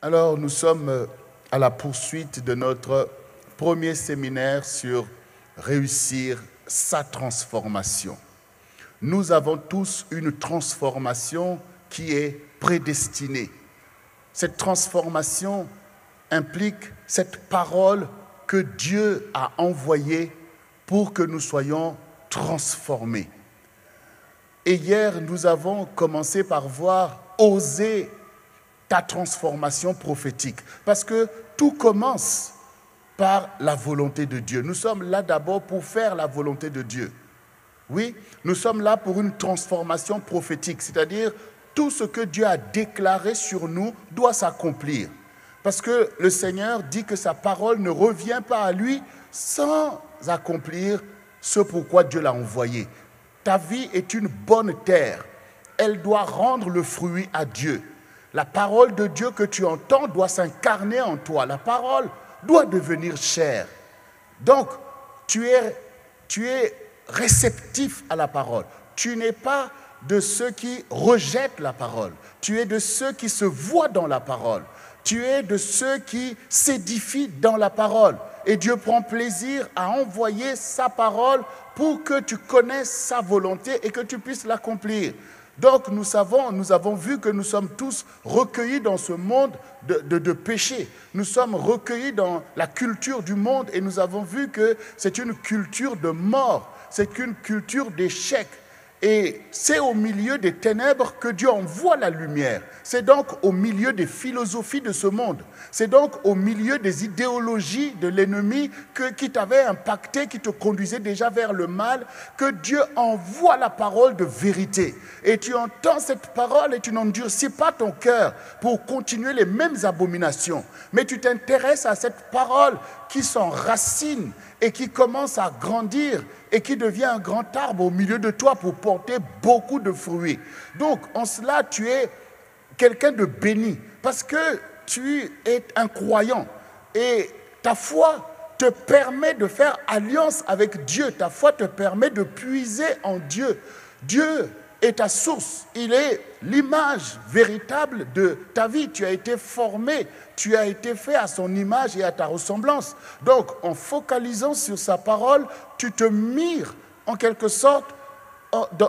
Alors, nous sommes à la poursuite de notre premier séminaire sur réussir sa transformation. Nous avons tous une transformation qui est prédestinée. Cette transformation implique cette parole que Dieu a envoyée pour que nous soyons transformés. Et hier, nous avons commencé par voir oser ta transformation prophétique. Parce que tout commence par la volonté de Dieu. Nous sommes là d'abord pour faire la volonté de Dieu. Oui, nous sommes là pour une transformation prophétique, c'est-à-dire tout ce que Dieu a déclaré sur nous doit s'accomplir. Parce que le Seigneur dit que sa parole ne revient pas à lui sans accomplir ce pourquoi Dieu l'a envoyé. Ta vie est une bonne terre. Elle doit rendre le fruit à Dieu. La parole de Dieu que tu entends doit s'incarner en toi. La parole doit devenir chair. Donc, tu es réceptif à la parole. Tu n'es pas de ceux qui rejettent la parole. Tu es de ceux qui se voient dans la parole. Tu es de ceux qui s'édifient dans la parole. Et Dieu prend plaisir à envoyer sa parole pour que tu connaisses sa volonté et que tu puisses l'accomplir. Donc nous avons vu que nous sommes tous recueillis dans ce monde de péché. Nous sommes recueillis dans la culture du monde et nous avons vu que c'est une culture de mort, c'est une culture d'échec. Et c'est au milieu des ténèbres que Dieu envoie la lumière. C'est donc au milieu des philosophies de ce monde. C'est donc au milieu des idéologies de l'ennemi qui t'avaient impacté, qui te conduisaient déjà vers le mal, que Dieu envoie la parole de vérité. Et tu entends cette parole et tu n'endurcis pas ton cœur pour continuer les mêmes abominations. Mais tu t'intéresses à cette parole qui s'enracine et qui commence à grandir et qui devient un grand arbre au milieu de toi pour porter beaucoup de fruits. Donc, en cela, tu es quelqu'un de béni parce que tu es un croyant et ta foi te permet de faire alliance avec Dieu. Ta foi te permet de puiser en Dieu. Dieu est ta source. Il est l'image véritable de ta vie. Tu as été formé, tu as été fait à son image et à ta ressemblance. Donc, en focalisant sur sa parole, tu te mires en quelque sorte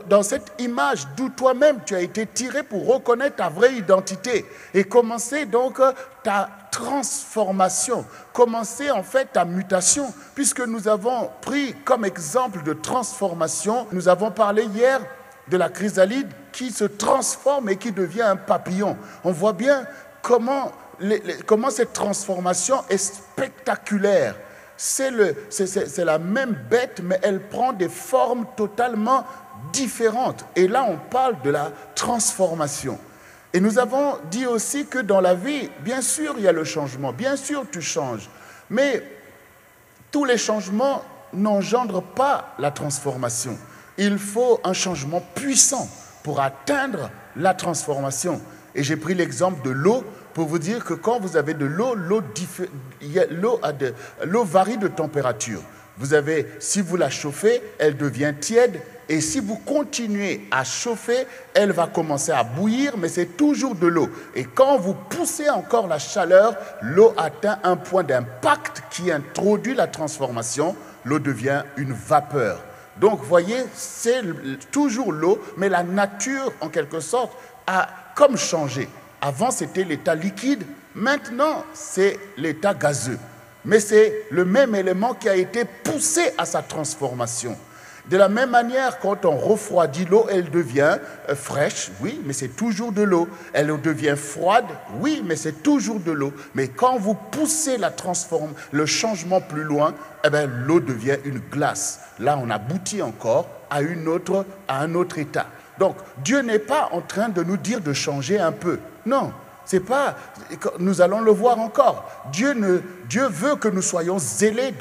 dans cette image d'où toi-même tu as été tiré pour reconnaître ta vraie identité et commencer donc ta transformation, commencer en fait ta mutation, puisque nous avons pris comme exemple de transformation, nous avons parlé hier de la chrysalide qui se transforme et qui devient un papillon. On voit bien comment cette transformation est spectaculaire. C'est la même bête, mais elle prend des formes totalement différentes. Et là, on parle de la transformation. Et nous avons dit aussi que dans la vie, bien sûr, il y a le changement. Bien sûr, tu changes. Mais tous les changements n'engendrent pas la transformation. Il faut un changement puissant pour atteindre la transformation. Et j'ai pris l'exemple de l'eau pour vous dire que quand vous avez de l'eau, l'eau varie de température. Si vous la chauffez, elle devient tiède. Et si vous continuez à chauffer, elle va commencer à bouillir, mais c'est toujours de l'eau. Et quand vous poussez encore la chaleur, l'eau atteint un point d'impact qui introduit la transformation. L'eau devient une vapeur. Donc, voyez, c'est toujours l'eau, mais la nature, en quelque sorte, a comme changé. Avant, c'était l'état liquide. Maintenant, c'est l'état gazeux. Mais c'est le même élément qui a été poussé à sa transformation. De la même manière, quand on refroidit l'eau, elle devient fraîche, oui, mais c'est toujours de l'eau. Elle devient froide, oui, mais c'est toujours de l'eau. Mais quand vous poussez le changement plus loin, l'eau devient une glace. Là, on aboutit encore à un autre état. Donc, Dieu n'est pas en train de nous dire de changer un peu. Non. C'est pas, nous allons le voir encore. Dieu veut que nous soyons zélés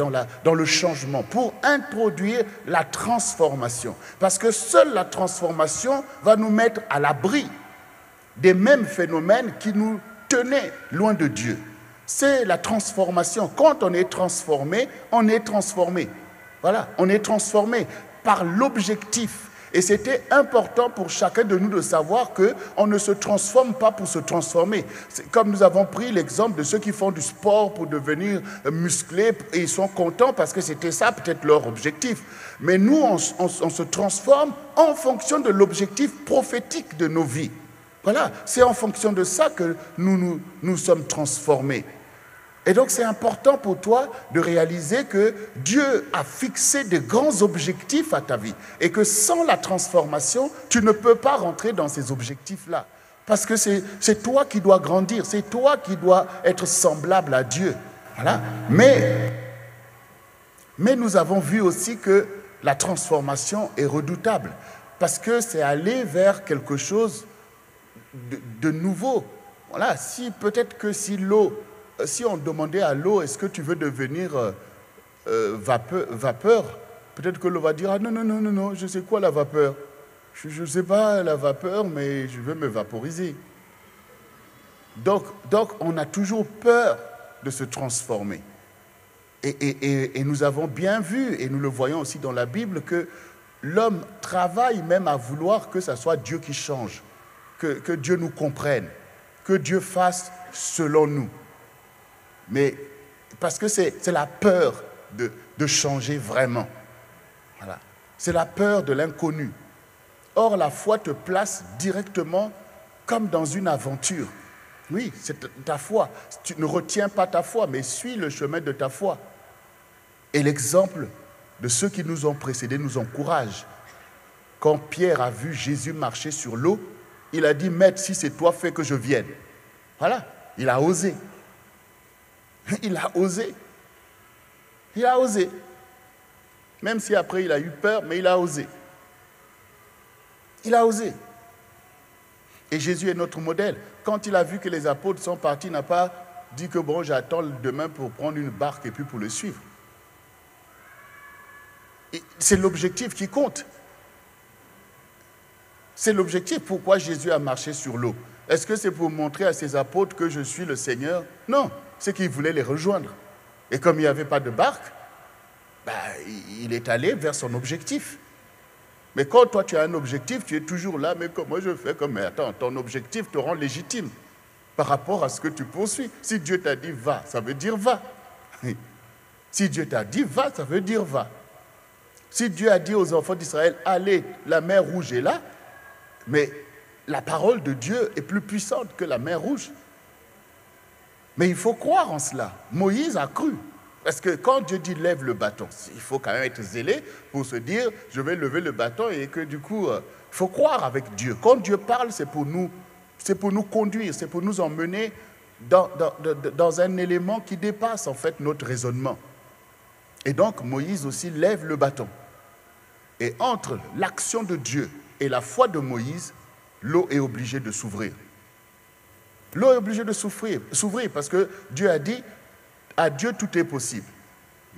dans le changement pour introduire la transformation. Parce que seule la transformation va nous mettre à l'abri des mêmes phénomènes qui nous tenaient loin de Dieu. C'est la transformation. Quand on est transformé, on est transformé. Voilà, on est transformé par l'objectif. Et c'était important pour chacun de nous de savoir qu'on ne se transforme pas pour se transformer. C'est comme nous avons pris l'exemple de ceux qui font du sport pour devenir musclés et ils sont contents parce que c'était ça peut-être leur objectif. Mais nous, on se transforme en fonction de l'objectif prophétique de nos vies. Voilà, c'est en fonction de ça que nous sommes transformés. Et donc c'est important pour toi de réaliser que Dieu a fixé de grands objectifs à ta vie et que sans la transformation, tu ne peux pas rentrer dans ces objectifs-là. Parce que c'est toi qui dois grandir, c'est toi qui dois être semblable à Dieu. Voilà. Mais nous avons vu aussi que la transformation est redoutable parce que c'est aller vers quelque chose de nouveau. Voilà, peut-être que si on demandait à l'eau, est-ce que tu veux devenir vapeur, peut-être que l'eau va dire, ah non, je sais quoi la vapeur. Je ne sais pas la vapeur, mais je veux me vaporiser. Donc on a toujours peur de se transformer. Et nous avons bien vu, et nous le voyons aussi dans la Bible, que l'homme travaille même à vouloir que ce soit Dieu qui change, que Dieu nous comprenne, que Dieu fasse selon nous. Mais parce que c'est la peur de changer vraiment. Voilà. C'est la peur de l'inconnu. Or, la foi te place directement comme dans une aventure. Oui, c'est ta foi. Tu ne retiens pas ta foi, mais suis le chemin de ta foi. Et l'exemple de ceux qui nous ont précédés nous encourage. Quand Pierre a vu Jésus marcher sur l'eau, il a dit, Maître, si c'est toi, fais que je vienne. Voilà, il a osé. Il a osé. Il a osé. Même si après il a eu peur, mais il a osé. Il a osé. Et Jésus est notre modèle. Quand il a vu que les apôtres sont partis, il n'a pas dit que bon, j'attends demain pour prendre une barque et puis pour le suivre. Et c'est l'objectif qui compte. C'est l'objectif. Pourquoi Jésus a marché sur l'eau? Est-ce que c'est pour montrer à ses apôtres que je suis le Seigneur? Non, c'est qu'il voulait les rejoindre. Et comme il n'y avait pas de barque, il est allé vers son objectif. Mais quand toi tu as un objectif, tu es toujours là, mais comment je fais? Mais attends, ton objectif te rend légitime par rapport à ce que tu poursuis. Si Dieu t'a dit va, ça veut dire va. Si Dieu t'a dit va, ça veut dire va. Si Dieu a dit aux enfants d'Israël, allez, la mer Rouge est là, mais la parole de Dieu est plus puissante que la mer Rouge. Mais il faut croire en cela. Moïse a cru. Parce que quand Dieu dit lève le bâton, il faut quand même être zélé pour se dire je vais lever le bâton et que du coup, il faut croire avec Dieu. Quand Dieu parle, c'est pour nous conduire, c'est pour nous emmener dans un élément qui dépasse en fait notre raisonnement. Et donc Moïse aussi lève le bâton. Et entre l'action de Dieu et la foi de Moïse, l'eau est obligée de s'ouvrir. L'eau est obligée de s'ouvrir parce que Dieu a dit à Dieu tout est possible.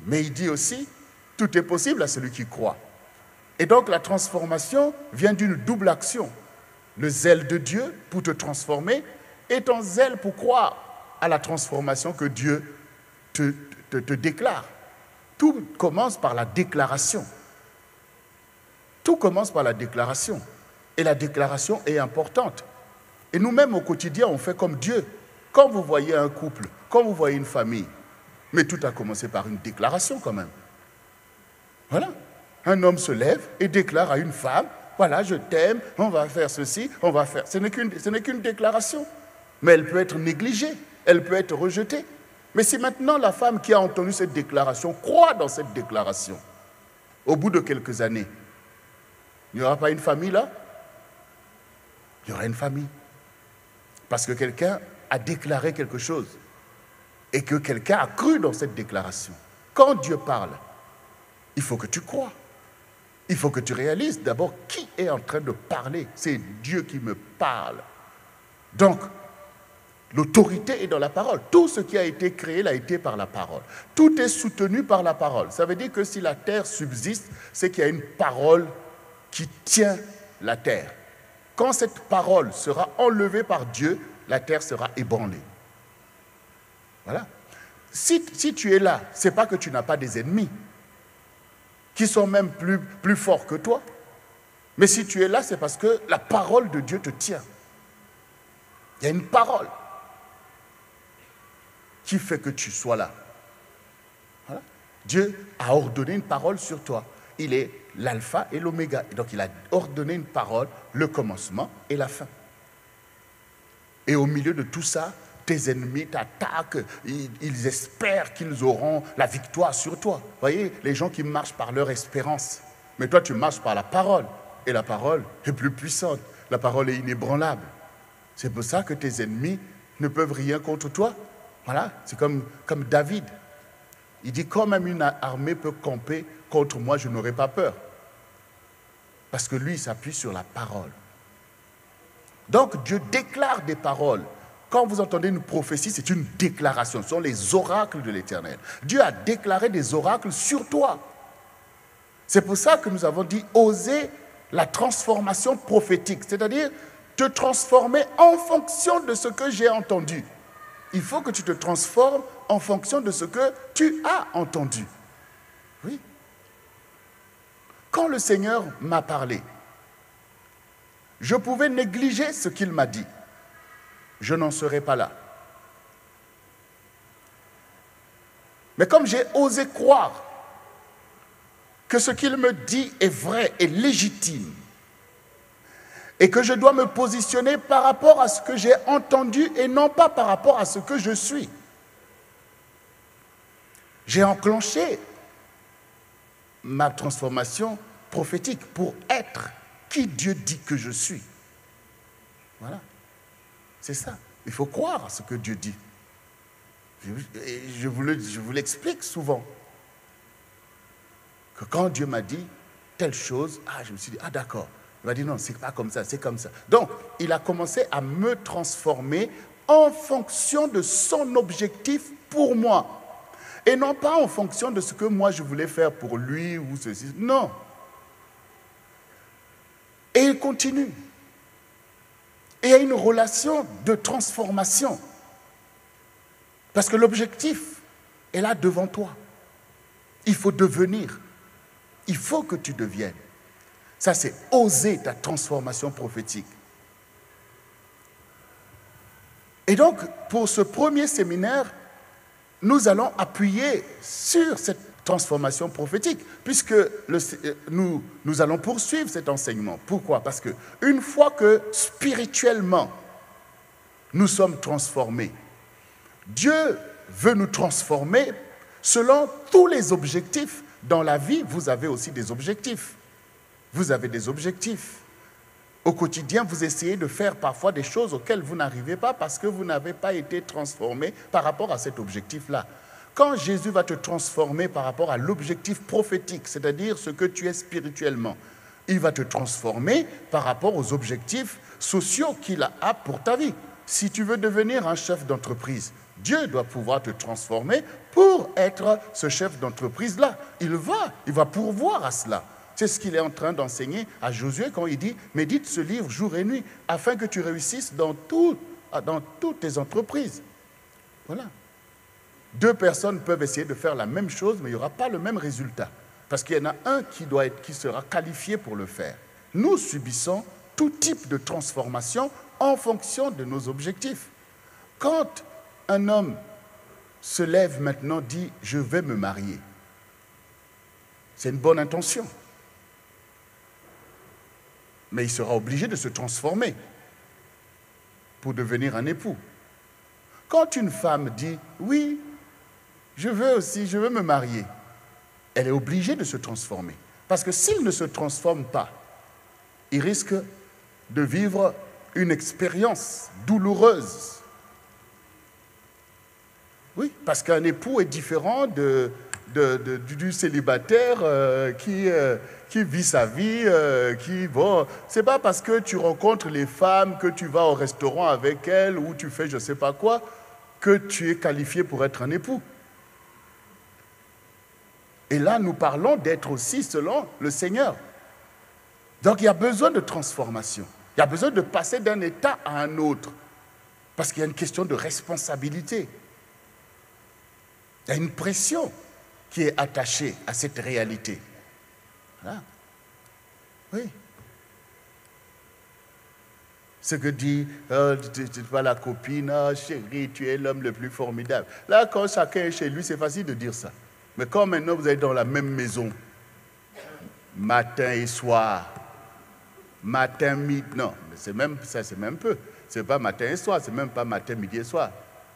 Mais il dit aussi tout est possible à celui qui croit. Et donc la transformation vient d'une double action. Le zèle de Dieu pour te transformer et ton zèle pour croire à la transformation que Dieu te déclare. Tout commence par la déclaration. Tout commence par la déclaration. Et la déclaration est importante. Et nous-mêmes, au quotidien, on fait comme Dieu. Quand vous voyez un couple, quand vous voyez une famille, mais tout a commencé par une déclaration quand même. Voilà. Un homme se lève et déclare à une femme, voilà, je t'aime, on va faire ceci, on va faire... Ce n'est qu'une déclaration. Mais elle peut être négligée, elle peut être rejetée. Mais si maintenant la femme qui a entendu cette déclaration croit dans cette déclaration, au bout de quelques années, il n'y aura pas une famille là? Il y aura une famille. Parce que quelqu'un a déclaré quelque chose et que quelqu'un a cru dans cette déclaration. Quand Dieu parle, il faut que tu crois. Il faut que tu réalises d'abord qui est en train de parler. C'est Dieu qui me parle. Donc, l'autorité est dans la parole. Tout ce qui a été créé l'a été par la parole. Tout est soutenu par la parole. Ça veut dire que si la terre subsiste, c'est qu'il y a une parole qui tient la terre. Quand cette parole sera enlevée par Dieu, la terre sera ébranlée. Voilà. Si tu es là, ce n'est pas que tu n'as pas des ennemis qui sont même plus forts que toi. Mais si tu es là, c'est parce que la parole de Dieu te tient. Il y a une parole qui fait que tu sois là. Voilà. Dieu a ordonné une parole sur toi. Il est l'alpha et l'oméga. Et donc il a ordonné une parole, le commencement et la fin. Et au milieu de tout ça, tes ennemis t'attaquent, ils espèrent qu'ils auront la victoire sur toi. Vous voyez, les gens qui marchent par leur espérance. Mais toi, tu marches par la parole. Et la parole est plus puissante. La parole est inébranlable. C'est pour ça que tes ennemis ne peuvent rien contre toi. Voilà, c'est comme David. Il dit, quand même une armée peut camper contre moi, je n'aurai pas peur. Parce que lui, il s'appuie sur la parole. Donc, Dieu déclare des paroles. Quand vous entendez une prophétie, c'est une déclaration. Ce sont les oracles de l'Éternel. Dieu a déclaré des oracles sur toi. C'est pour ça que nous avons dit, oser la transformation prophétique. C'est-à-dire, te transformer en fonction de ce que j'ai entendu. Il faut que tu te transformes en fonction de ce que tu as entendu. Oui. Quand le Seigneur m'a parlé, je pouvais négliger ce qu'il m'a dit. Je n'en serais pas là. Mais comme j'ai osé croire que ce qu'il me dit est vrai et légitime, et que je dois me positionner par rapport à ce que j'ai entendu et non pas par rapport à ce que je suis, j'ai enclenché ma transformation prophétique pour être qui Dieu dit que je suis. Voilà. C'est ça. Il faut croire à ce que Dieu dit. Je vous l'explique souvent. Que quand Dieu m'a dit telle chose, je me suis dit, d'accord. Il m'a dit, non, c'est pas comme ça, c'est comme ça. Donc, il a commencé à me transformer en fonction de son objectif pour moi. Et non pas en fonction de ce que moi je voulais faire pour lui ou ceci. Non. Et il continue. Et il y a une relation de transformation. Parce que l'objectif est là devant toi. Il faut devenir. Il faut que tu deviennes. Ça, c'est oser ta transformation prophétique. Et donc, pour ce premier séminaire, nous allons appuyer sur cette transformation prophétique, puisque nous allons poursuivre cet enseignement. Pourquoi? Parce qu'une fois que spirituellement, nous sommes transformés, Dieu veut nous transformer selon tous les objectifs. Dans la vie, vous avez aussi des objectifs. Vous avez des objectifs. Au quotidien, vous essayez de faire parfois des choses auxquelles vous n'arrivez pas parce que vous n'avez pas été transformé par rapport à cet objectif-là. Quand Jésus va te transformer par rapport à l'objectif prophétique, c'est-à-dire ce que tu es spirituellement, il va te transformer par rapport aux objectifs sociaux qu'il a pour ta vie. Si tu veux devenir un chef d'entreprise, Dieu doit pouvoir te transformer pour être ce chef d'entreprise-là. Il va pourvoir à cela. C'est ce qu'il est en train d'enseigner à Josué quand il dit « Médite ce livre jour et nuit afin que tu réussisses dans toutes tes entreprises. » Voilà. Deux personnes peuvent essayer de faire la même chose, mais il n'y aura pas le même résultat. Parce qu'il y en a un qui sera qualifié pour le faire. Nous subissons tout type de transformation en fonction de nos objectifs. Quand un homme se lève maintenant, dit « Je vais me marier », c'est une bonne intention. Mais il sera obligé de se transformer pour devenir un époux. Quand une femme dit « Oui, je veux me marier », elle est obligée de se transformer. Parce que s'il ne se transforme pas, il risque de vivre une expérience douloureuse. Oui, parce qu'un époux est différent du célibataire qui vit sa vie, c'est pas parce que tu rencontres les femmes, que tu vas au restaurant avec elles ou tu fais je sais pas quoi, que tu es qualifié pour être un époux. Et là, nous parlons d'être aussi selon le Seigneur. Donc, il y a besoin de transformation. Il y a besoin de passer d'un état à un autre. Parce qu'il y a une question de responsabilité. Il y a une pression qui est attachée à cette réalité. Voilà. Oui. Ce que dit, tu vois la copine, oh, chérie, tu es l'homme le plus formidable. Là, quand chacun est chez lui, c'est facile de dire ça. Mais quand maintenant vous êtes dans la même maison, matin et soir, matin, midi, non, c'est même, ça c'est même peu. C'est pas matin et soir, c'est même pas matin, midi et soir.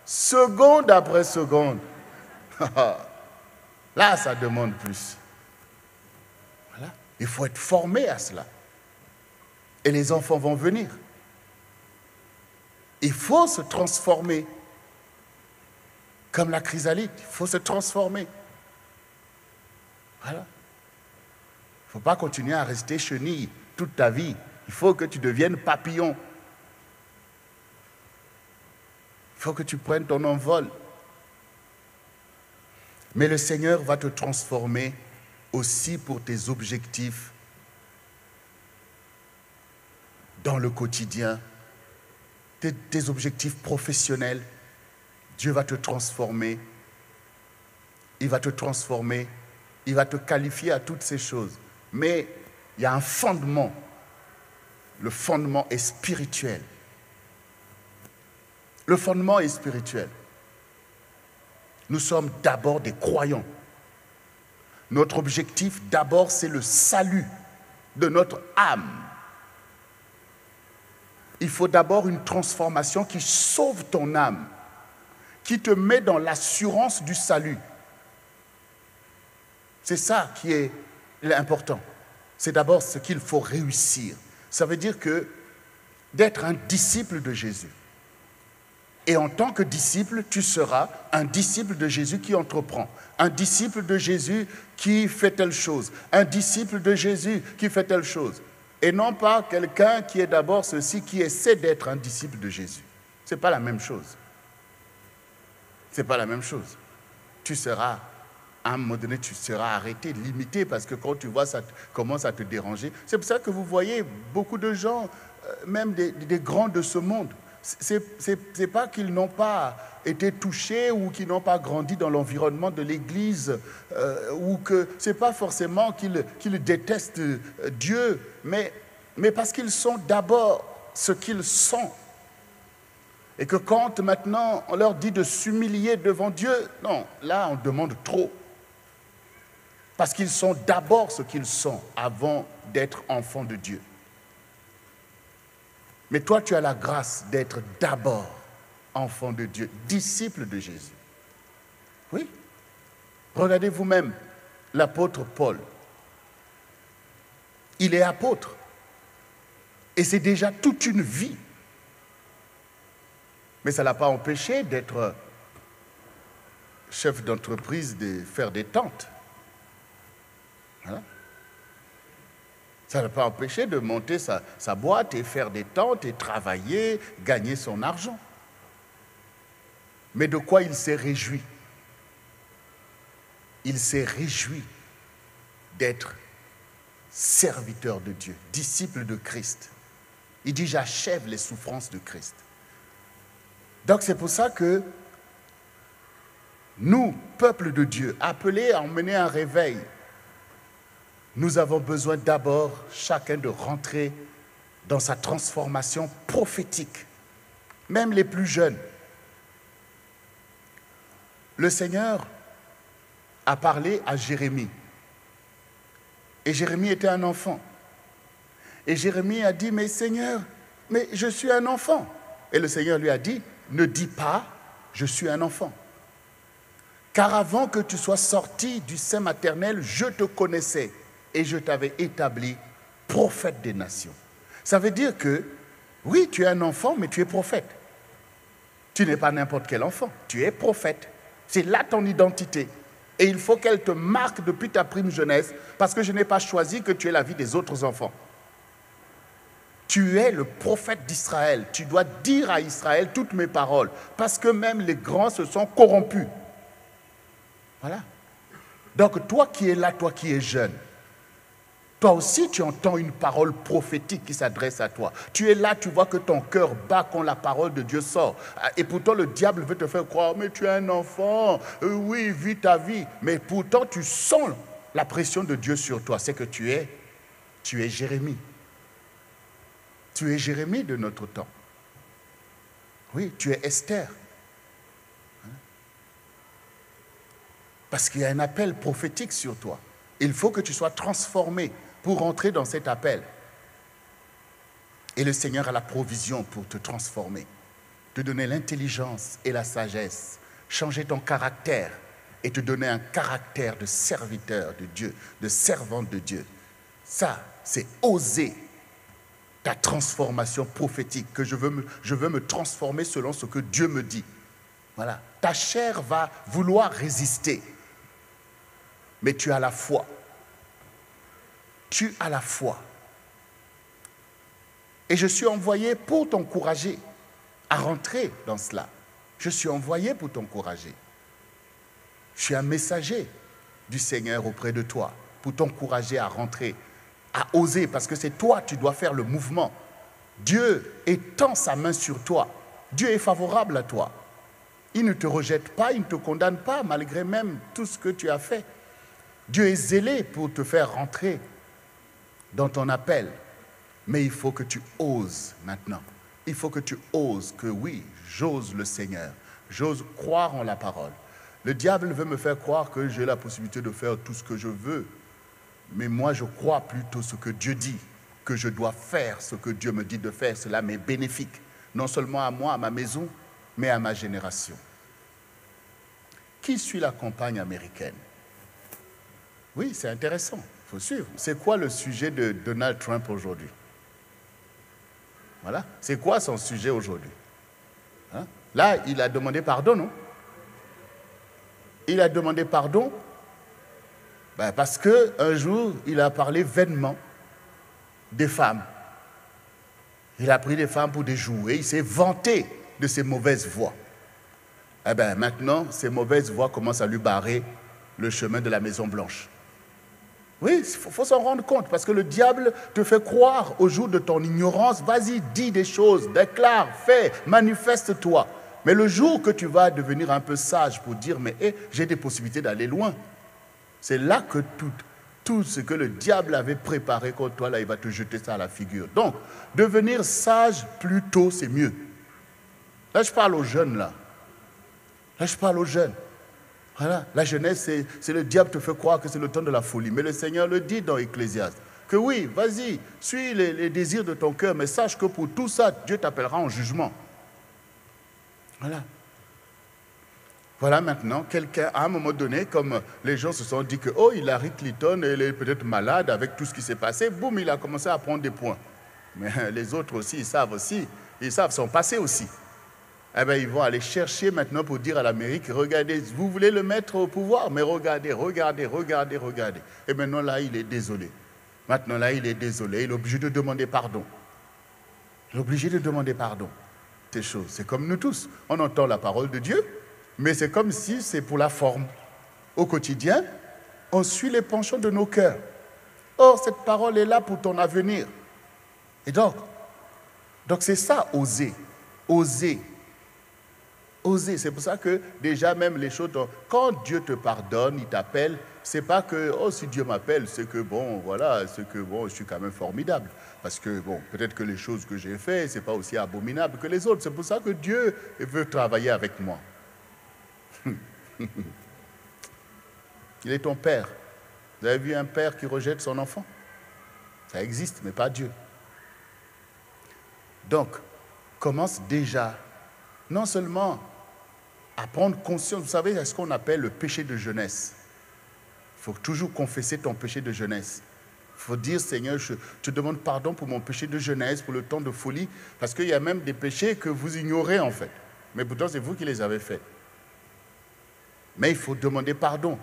Seconde après seconde. Là, ça demande plus. Voilà. Il faut être formé à cela. Et les enfants vont venir. Il faut se transformer. Comme la chrysalide, il faut se transformer. Voilà. Il ne faut pas continuer à rester chenille toute ta vie. Il faut que tu deviennes papillon. Il faut que tu prennes ton envol. Mais le Seigneur va te transformer aussi pour tes objectifs dans le quotidien, tes objectifs professionnels. Dieu va te transformer. Il va te transformer. Il va te qualifier à toutes ces choses. Mais il y a un fondement. Le fondement est spirituel. Le fondement est spirituel. Nous sommes d'abord des croyants. Notre objectif d'abord, c'est le salut de notre âme. Il faut d'abord une transformation qui sauve ton âme, qui te met dans l'assurance du salut. C'est ça qui est l'important. C'est d'abord ce qu'il faut réussir. Ça veut dire que d'être un disciple de Jésus. Et en tant que disciple, tu seras un disciple de Jésus qui entreprend, un disciple de Jésus qui fait telle chose, un disciple de Jésus qui fait telle chose. Et non pas quelqu'un qui est d'abord ceci, qui essaie d'être un disciple de Jésus. Ce n'est pas la même chose. Ce n'est pas la même chose. Tu seras, à un moment donné, tu seras arrêté, limité, parce que quand tu vois ça commence à te déranger. C'est pour ça que vous voyez beaucoup de gens, même des grands de ce monde, c'est pas qu'ils n'ont pas été touchés ou qu'ils n'ont pas grandi dans l'environnement de l'Église ou que c'est pas forcément qu'ils détestent Dieu, mais parce qu'ils sont d'abord ce qu'ils sont. Et que quand maintenant on leur dit de s'humilier devant Dieu, non, là on demande trop. Parce qu'ils sont d'abord ce qu'ils sont avant d'être enfants de Dieu. Mais toi, tu as la grâce d'être d'abord enfant de Dieu, disciple de Jésus. Oui. Regardez vous-même l'apôtre Paul. Il est apôtre. Et c'est déjà toute une vie. Mais ça ne l'a pas empêché d'être chef d'entreprise, de faire des tentes. Voilà. Ça ne l'a pas empêché de monter sa boîte et faire des tentes et travailler, gagner son argent. Mais de quoi il s'est réjoui? Il s'est réjoui d'être serviteur de Dieu, disciple de Christ. Il dit, j'achève les souffrances de Christ. Donc c'est pour ça que nous, peuple de Dieu, appelés à emmener un réveil, nous avons besoin d'abord, chacun, de rentrer dans sa transformation prophétique, même les plus jeunes. Le Seigneur a parlé à Jérémie. Et Jérémie était un enfant. Et Jérémie a dit, mais Seigneur, mais je suis un enfant. Et le Seigneur lui a dit, ne dis pas, je suis un enfant. Car avant que tu sois sorti du sein maternel, je te connaissais. Et je t'avais établi prophète des nations. Ça veut dire que, oui, tu es un enfant, mais tu es prophète. Tu n'es pas n'importe quel enfant, tu es prophète. C'est là ton identité. Et il faut qu'elle te marque depuis ta prime jeunesse, parce que je n'ai pas choisi que tu aies la vie des autres enfants. Tu es le prophète d'Israël. Tu dois dire à Israël toutes mes paroles, parce que même les grands se sont corrompus. Voilà. Donc toi qui es là, toi qui es jeune, toi aussi, tu entends une parole prophétique qui s'adresse à toi. Tu es là, tu vois que ton cœur bat quand la parole de Dieu sort. Et pourtant, le diable veut te faire croire, mais tu es un enfant, oui, vis ta vie. Mais pourtant, tu sens la pression de Dieu sur toi. C'est que tu es Jérémie. Tu es Jérémie de notre temps. Oui, tu es Esther. Parce qu'il y a un appel prophétique sur toi. Il faut que tu sois transformé pour entrer dans cet appel. Et le Seigneur a la provision pour te transformer, te donner l'intelligence et la sagesse, changer ton caractère et te donner un caractère de serviteur de Dieu, de servante de Dieu. Ça, c'est oser ta transformation prophétique, que je veux me transformer selon ce que Dieu me dit. Voilà. Ta chair va vouloir résister, mais tu as la foi. Tu as la foi. Et je suis envoyé pour t'encourager à rentrer dans cela. Je suis envoyé pour t'encourager. Je suis un messager du Seigneur auprès de toi pour t'encourager à rentrer, à oser, parce que c'est toi, tu dois faire le mouvement. Dieu étend sa main sur toi. Dieu est favorable à toi. Il ne te rejette pas, il ne te condamne pas, malgré même tout ce que tu as fait. Dieu est zélé pour te faire rentrer dans ton appel. Mais il faut que tu oses maintenant. Il faut que tu oses que oui, j'ose le Seigneur. J'ose croire en la parole. Le diable veut me faire croire que j'ai la possibilité de faire tout ce que je veux. Mais moi, je crois plutôt ce que Dieu dit, que je dois faire ce que Dieu me dit de faire. Cela m'est bénéfique, non seulement à moi, à ma maison, mais à ma génération. Qui suit la campagne américaine? Oui, c'est intéressant, il faut suivre. C'est quoi le sujet de Donald Trump aujourd'hui? Voilà. C'est quoi son sujet aujourd'hui? Hein? Là, il a demandé pardon, non? Il a demandé pardon parce qu'un jour, il a parlé vainement des femmes. Il a pris des femmes pour des jouets. Il s'est vanté de ses mauvaises voies. Eh bien, maintenant, ces mauvaises voies commencent à lui barrer le chemin de la Maison-Blanche. Oui, il faut s'en rendre compte, parce que le diable te fait croire au jour de ton ignorance, vas-y, dis des choses, déclare, fais, manifeste-toi. Mais le jour que tu vas devenir un peu sage pour dire, mais j'ai des possibilités d'aller loin, c'est là que tout ce que le diable avait préparé contre toi, là, il va te jeter ça à la figure. Donc, devenir sage plus tôt, c'est mieux. Là, je parle aux jeunes, là. Là, je parle aux jeunes. Voilà, la jeunesse, c'est le diable te fait croire que c'est le temps de la folie. Mais le Seigneur le dit dans Ecclésiaste, que oui, vas-y, suis les désirs de ton cœur, mais sache que pour tout ça, Dieu t'appellera en jugement. Voilà. Voilà maintenant, quelqu'un, à un moment donné, comme les gens se sont dit que, oh, Hillary Clinton, elle est peut-être malade avec tout ce qui s'est passé, boum, il a commencé à prendre des points. Mais les autres aussi, ils savent son passé aussi. Eh bien, ils vont aller chercher maintenant pour dire à l'Amérique, regardez, vous voulez le mettre au pouvoir, mais regardez. Et maintenant, là, il est désolé. Maintenant, là, il est désolé. Il est obligé de demander pardon. Il est obligé de demander pardon. Ces choses, c'est comme nous tous. On entend la parole de Dieu, mais c'est comme si c'est pour la forme. Au quotidien, on suit les penchants de nos cœurs. Or, cette parole est là pour ton avenir. Et donc c'est ça, oser. Oser. Oser, c'est pour ça que déjà même les choses, quand Dieu te pardonne, il t'appelle, c'est pas que, oh si Dieu m'appelle, c'est que bon, voilà, c'est que bon, je suis quand même formidable. Parce que bon, peut-être que les choses que j'ai faites, c'est pas aussi abominable que les autres. C'est pour ça que Dieu veut travailler avec moi. Il est ton père. Vous avez vu un père qui rejette son enfant? Ça existe, mais pas Dieu. Donc, commence déjà, non seulement à prendre conscience, vous savez, ce qu'on appelle le péché de jeunesse. Il faut toujours confesser ton péché de jeunesse. Il faut dire, Seigneur, je te demande pardon pour mon péché de jeunesse, pour le temps de folie, parce qu'il y a même des péchés que vous ignorez en fait. Mais pourtant, c'est vous qui les avez faits. Mais il faut demander pardon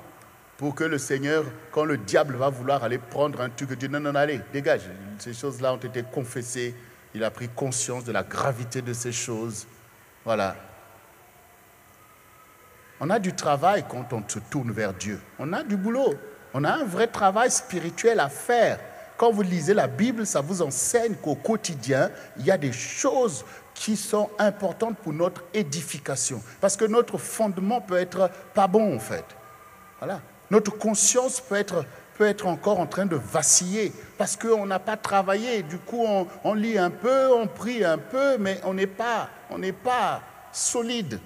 pour que le Seigneur, quand le diable va vouloir aller prendre un truc, dire non, allez, dégage. Ces choses-là ont été confessées. Il a pris conscience de la gravité de ces choses. Voilà. On a du travail quand on se tourne vers Dieu. On a du boulot. On a un vrai travail spirituel à faire. Quand vous lisez la Bible, ça vous enseigne qu'au quotidien, il y a des choses qui sont importantes pour notre édification. Parce que notre fondement peut être pas bon, en fait. Voilà. Notre conscience peut peut être encore en train de vaciller parce qu'on n'a pas travaillé. Du coup, on lit un peu, on prie un peu, mais on n'est pas solide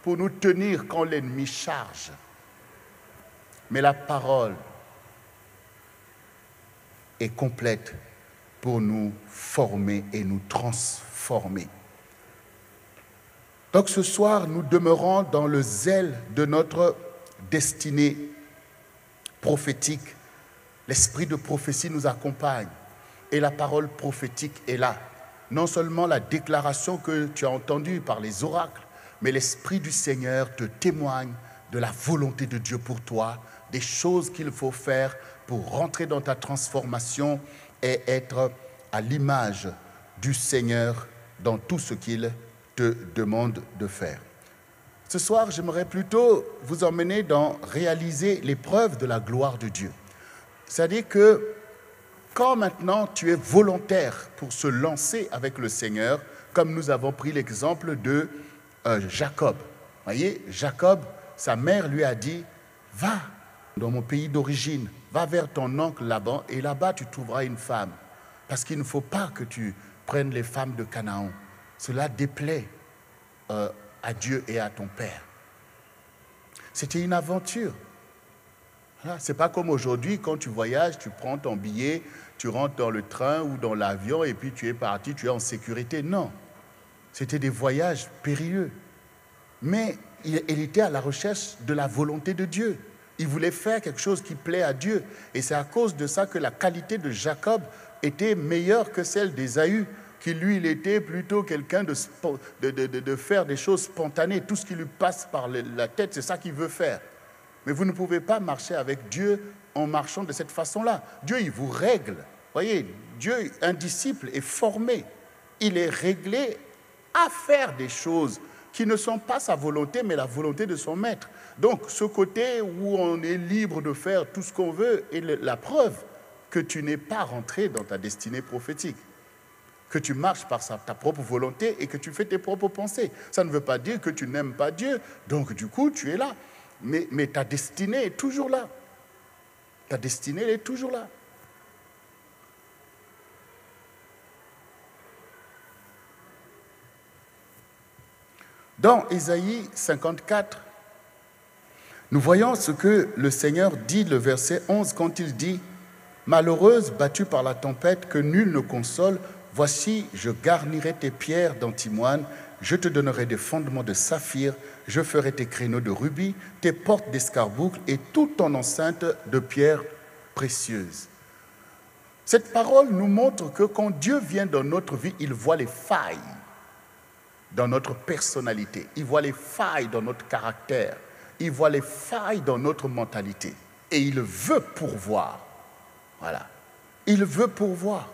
pour nous tenir quand l'ennemi charge. Mais la parole est complète pour nous former et nous transformer. Donc ce soir, nous demeurons dans le zèle de notre destinée prophétique. L'esprit de prophétie nous accompagne et la parole prophétique est là. Non seulement la déclaration que tu as entendue par les oracles, mais l'Esprit du Seigneur te témoigne de la volonté de Dieu pour toi, des choses qu'il faut faire pour rentrer dans ta transformation et être à l'image du Seigneur dans tout ce qu'il te demande de faire. Ce soir, j'aimerais plutôt vous emmener dans réaliser l'épreuve de la gloire de Dieu. C'est-à-dire que quand maintenant tu es volontaire pour se lancer avec le Seigneur, comme nous avons pris l'exemple de Jacob. Vous voyez, Jacob, sa mère lui a dit, va dans mon pays d'origine, va vers ton oncle Laban et là-bas tu trouveras une femme. Parce qu'il ne faut pas que tu prennes les femmes de Canaan. Cela déplaît à Dieu et à ton père. C'était une aventure. Voilà. Ce n'est pas comme aujourd'hui, quand tu voyages, tu prends ton billet, tu rentres dans le train ou dans l'avion et puis tu es parti, tu es en sécurité. Non, c'était des voyages périlleux. Mais il était à la recherche de la volonté de Dieu. Il voulait faire quelque chose qui plaît à Dieu. Et c'est à cause de ça que la qualité de Jacob était meilleure que celle d'Ésaü, qui lui, il était plutôt quelqu'un de faire des choses spontanées. Tout ce qui lui passe par la tête, c'est ça qu'il veut faire. Mais vous ne pouvez pas marcher avec Dieu en marchant de cette façon-là. Dieu, il vous règle. Voyez, Dieu, un disciple est formé. Il est réglé à faire des choses qui ne sont pas sa volonté, mais la volonté de son maître. Donc, ce côté où on est libre de faire tout ce qu'on veut est la preuve que tu n'es pas rentré dans ta destinée prophétique, que tu marches par ta propre volonté et que tu fais tes propres pensées. Ça ne veut pas dire que tu n'aimes pas Dieu, donc du coup, tu es là. Mais ta destinée est toujours là. Ta destinée, elle est toujours là. Dans Ésaïe 54, nous voyons ce que le Seigneur dit, le verset 11, quand il dit « Malheureuse, battue par la tempête, que nul ne console, voici, je garnirai tes pierres d'antimoine, je te donnerai des fondements de saphir, je ferai tes créneaux de rubis, tes portes d'escarboucle et toute ton enceinte de pierres précieuses. » Cette parole nous montre que quand Dieu vient dans notre vie, il voit les failles dans notre personnalité, il voit les failles dans notre caractère, il voit les failles dans notre mentalité et il veut pourvoir. Voilà, il veut pourvoir.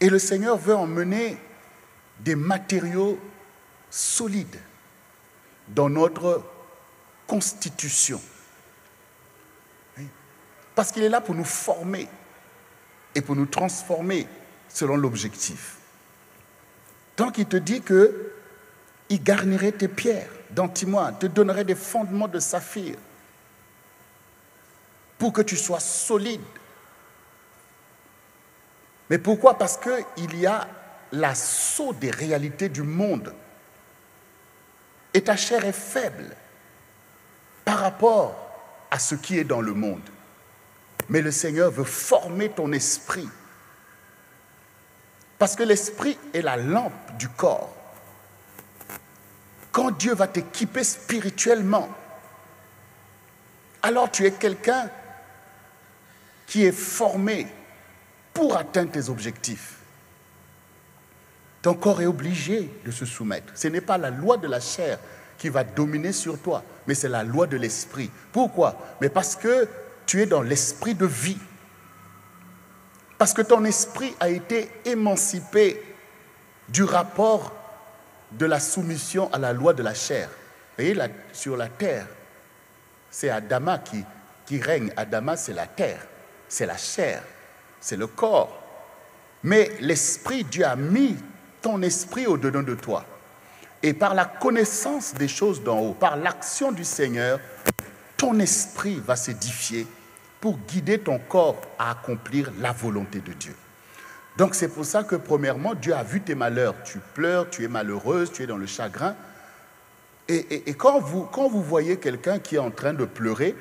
Et le Seigneur veut emmener des matériaux solides dans notre constitution. Parce qu'il est là pour nous former et pour nous transformer selon l'objectif. Donc il te dit qu'il garnirait tes pierres d'antimoine, te donnerait des fondements de saphir pour que tu sois solide. Mais pourquoi? Parce qu'il y a l'assaut des réalités du monde. Et ta chair est faible par rapport à ce qui est dans le monde. Mais le Seigneur veut former ton esprit. Parce que l'esprit est la lampe du corps. Quand Dieu va t'équiper spirituellement, alors tu es quelqu'un qui est formé pour atteindre tes objectifs. Ton corps est obligé de se soumettre. Ce n'est pas la loi de la chair qui va dominer sur toi, mais c'est la loi de l'esprit. Pourquoi? Mais parce que tu es dans l'esprit de vie. Parce que ton esprit a été émancipé du rapport de la soumission à la loi de la chair. Vous voyez, sur la terre, c'est Adama qui règne. Adama, c'est la terre, c'est la chair, c'est le corps. Mais l'esprit, Dieu a mis ton esprit au-dedans de toi. Et par la connaissance des choses d'en haut, par l'action du Seigneur, ton esprit va s'édifier pour guider ton corps à accomplir la volonté de Dieu. Donc c'est pour ça que premièrement, Dieu a vu tes malheurs. Tu pleures, tu es malheureuse, tu es dans le chagrin. Et quand vous voyez quelqu'un qui est en train de pleurer,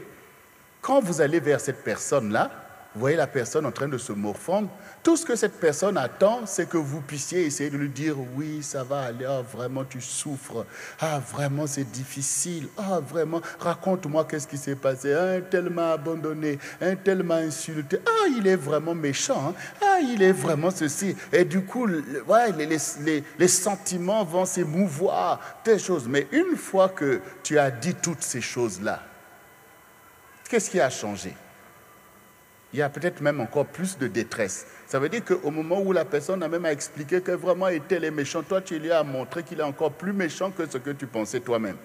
quand vous allez vers cette personne-là, vous voyez la personne en train de se morfondre, tout ce que cette personne attend, c'est que vous puissiez essayer de lui dire « Oui, ça va aller, ah, vraiment tu souffres, ah, vraiment c'est difficile, ah, vraiment, raconte-moi qu'est-ce qui s'est passé, un tel m'a abandonné, un tel m'a insulté, ah, il est vraiment méchant, hein. Ah, il est vraiment ceci. » Et du coup, ouais, les sentiments vont s'émouvoir, telles choses. Mais une fois que tu as dit toutes ces choses-là, qu'est-ce qui a changé? Il y a peut-être même encore plus de détresse. Ça veut dire qu'au moment où la personne a même à expliquer que vraiment tel est méchant, toi tu lui as montré qu'il est encore plus méchant que ce que tu pensais toi-même.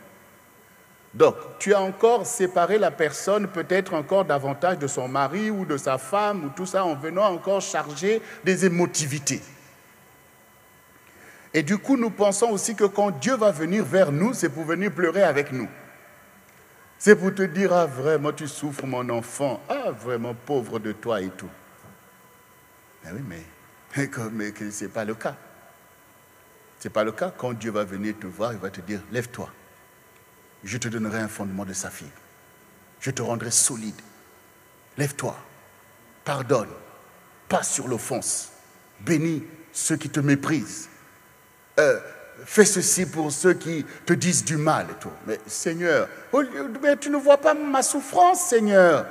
Donc, tu as encore séparé la personne peut-être encore davantage de son mari ou de sa femme ou tout ça en venant encore charger des émotivités. Et du coup, nous pensons aussi que quand Dieu va venir vers nous, c'est pour venir pleurer avec nous. C'est pour te dire, ah vraiment tu souffres mon enfant, ah vraiment pauvre de toi et tout. Mais oui, mais ce n'est pas le cas. Ce n'est pas le cas. Quand Dieu va venir te voir, il va te dire, lève-toi. Je te donnerai un fondement de saphir. Je te rendrai solide. Lève-toi. Pardonne. Passe sur l'offense. Bénis ceux qui te méprisent. Fais ceci pour ceux qui te disent du mal et tout. Mais Seigneur, mais tu ne vois pas ma souffrance, Seigneur.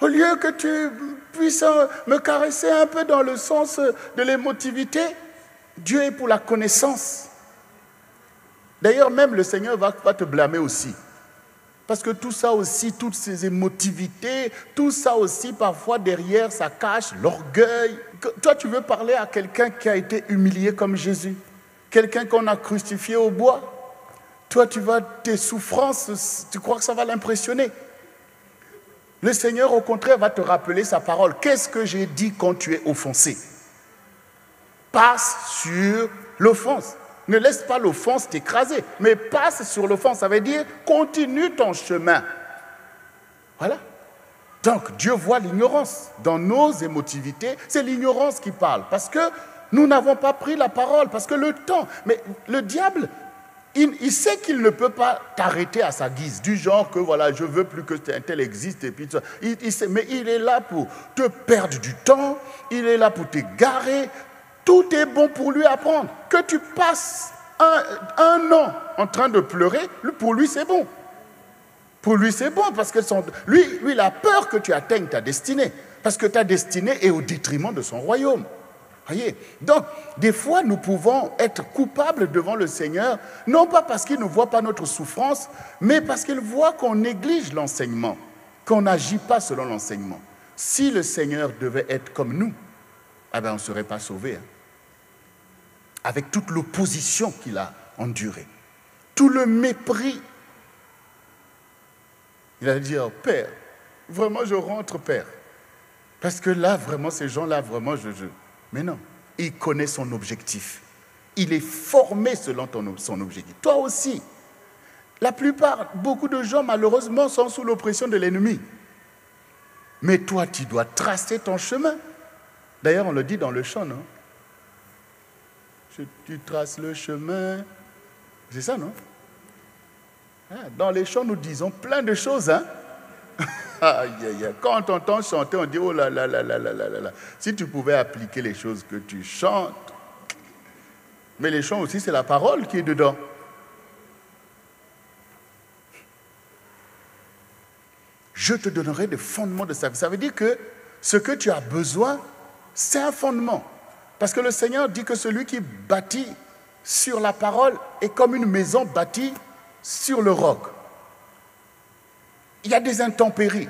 Au lieu que tu puisses me caresser un peu dans le sens de l'émotivité, Dieu est pour la connaissance. D'ailleurs, même le Seigneur va te blâmer aussi. Parce que tout ça aussi, toutes ces émotivités, tout ça aussi, parfois derrière, ça cache l'orgueil. Toi, tu veux parler à quelqu'un qui a été humilié comme Jésus, quelqu'un qu'on a crucifié au bois. Toi, tes souffrances, tu crois que ça va l'impressionner? Le Seigneur, au contraire, va te rappeler sa parole. Qu'est-ce que j'ai dit quand tu es offensé? Passe sur l'offense. Ne laisse pas l'offense t'écraser, mais passe sur l'offense. Ça veut dire, continue ton chemin. Voilà. Donc, Dieu voit l'ignorance. Dans nos émotivités, c'est l'ignorance qui parle. Parce que nous n'avons pas pris la parole, parce que le temps... Mais le diable, il sait qu'il ne peut pas t'arrêter à sa guise, du genre que voilà, je veux plus que tel existe. Et puis, il sait, mais il est là pour te perdre du temps, il est là pour t'égarer. Tout est bon pour lui apprendre. Que tu passes un an en train de pleurer, pour lui c'est bon. Pour lui c'est bon, parce que lui, il a peur que tu atteignes ta destinée. Parce que ta destinée est au détriment de son royaume. Voyez? Donc, des fois, nous pouvons être coupables devant le Seigneur, non pas parce qu'il ne voit pas notre souffrance, mais parce qu'il voit qu'on néglige l'enseignement, qu'on n'agit pas selon l'enseignement. Si le Seigneur devait être comme nous, eh bien, on ne serait pas sauvés. Hein. Avec toute l'opposition qu'il a endurée, tout le mépris. Il a dit, oh, Père, vraiment, je rentre, Père. Parce que là, vraiment, ces gens-là, vraiment, Mais non, il connaît son objectif. Il est formé selon son objectif. Toi aussi. La plupart, beaucoup de gens, malheureusement, sont sous l'oppression de l'ennemi. Mais toi, tu dois tracer ton chemin. D'ailleurs, on le dit dans le chant, non? Tu traces le chemin. C'est ça, non? Dans les chants, nous disons plein de choses, hein? Quand on t'entend chanter, on dit, oh là là là là là là là. Si tu pouvais appliquer les choses que tu chantes. Mais les chants aussi, c'est la parole qui est dedans. Je te donnerai des fondements de sa vie. Ça veut dire que ce que tu as besoin, c'est un fondement. Parce que le Seigneur dit que celui qui bâtit sur la parole est comme une maison bâtie sur le roc. Il y a des intempéries.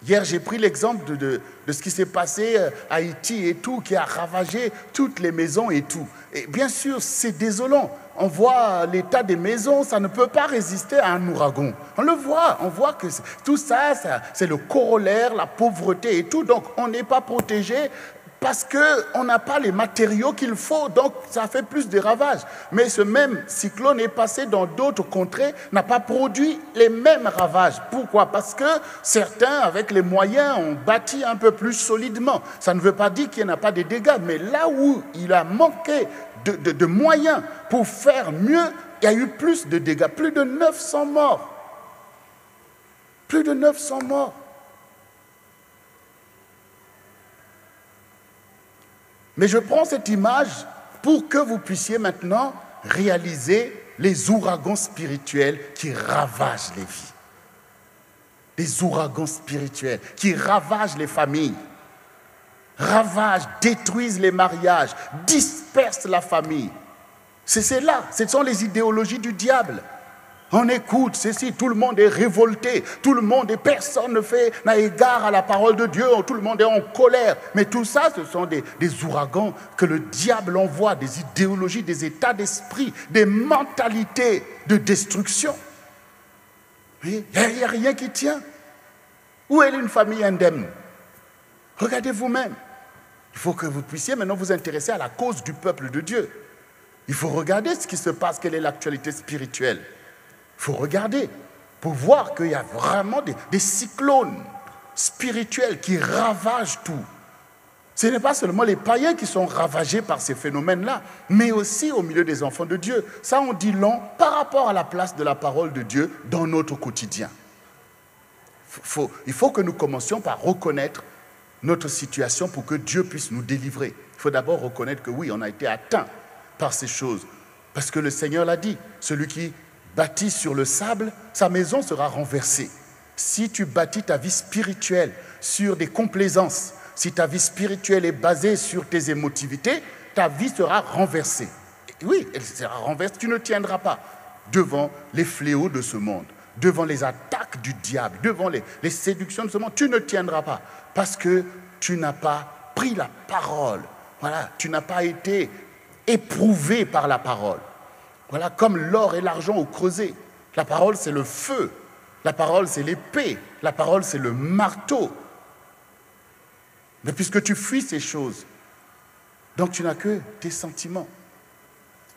Hier, j'ai pris l'exemple de ce qui s'est passé à Haïti et tout, qui a ravagé toutes les maisons et tout. Et bien sûr, c'est désolant. On voit l'état des maisons, ça ne peut pas résister à un ouragan. On le voit, on voit que tout ça, c'est le corollaire, la pauvreté et tout. Donc, on n'est pas protégé. parce qu'on n'a pas les matériaux qu'il faut, donc ça fait plus de ravages. Mais ce même cyclone est passé dans d'autres contrées, n'a pas produit les mêmes ravages. Pourquoi? Parce que certains, avec les moyens, ont bâti un peu plus solidement. Ça ne veut pas dire qu'il n'y en a pas de dégâts, mais là où il a manqué de moyens pour faire mieux, il y a eu plus de dégâts, plus de 900 morts. Plus de 900 morts. Mais je prends cette image pour que vous puissiez maintenant réaliser les ouragans spirituels qui ravagent les vies. Des ouragans spirituels qui ravagent les familles, ravagent, détruisent les mariages, dispersent la famille. C'est là, ce sont les idéologies du diable. On écoute ceci, tout le monde est révolté, tout le monde et personne n'a égard à la parole de Dieu, tout le monde est en colère. Mais tout ça, ce sont des ouragans que le diable envoie, des idéologies, des états d'esprit, des mentalités de destruction. Il n'y a rien qui tient. Où est une famille indemne? Regardez vous-même. Il faut que vous puissiez maintenant vous intéresser à la cause du peuple de Dieu. Il faut regarder ce qui se passe, quelle est l'actualité spirituelle. Il faut regarder pour voir qu'il y a vraiment des cyclones spirituels qui ravagent tout. Ce n'est pas seulement les païens qui sont ravagés par ces phénomènes-là, mais aussi au milieu des enfants de Dieu. Ça, on dit long par rapport à la place de la parole de Dieu dans notre quotidien. Il faut que nous commencions par reconnaître notre situation pour que Dieu puisse nous délivrer. Il faut d'abord reconnaître que oui, on a été atteint par ces choses. Parce que le Seigneur l'a dit, celui qui bâti sur le sable, sa maison sera renversée. Si tu bâtis ta vie spirituelle sur des complaisances, si ta vie spirituelle est basée sur tes émotivités, ta vie sera renversée. Oui, elle sera renversée, tu ne tiendras pas devant les fléaux de ce monde, devant les attaques du diable, devant les séductions de ce monde, tu ne tiendras pas parce que tu n'as pas pris la parole. Voilà, tu n'as pas été éprouvé par la parole. Voilà, comme l'or et l'argent au creuset. La parole, c'est le feu. La parole, c'est l'épée. La parole, c'est le marteau. Mais puisque tu fuis ces choses, donc tu n'as que tes sentiments.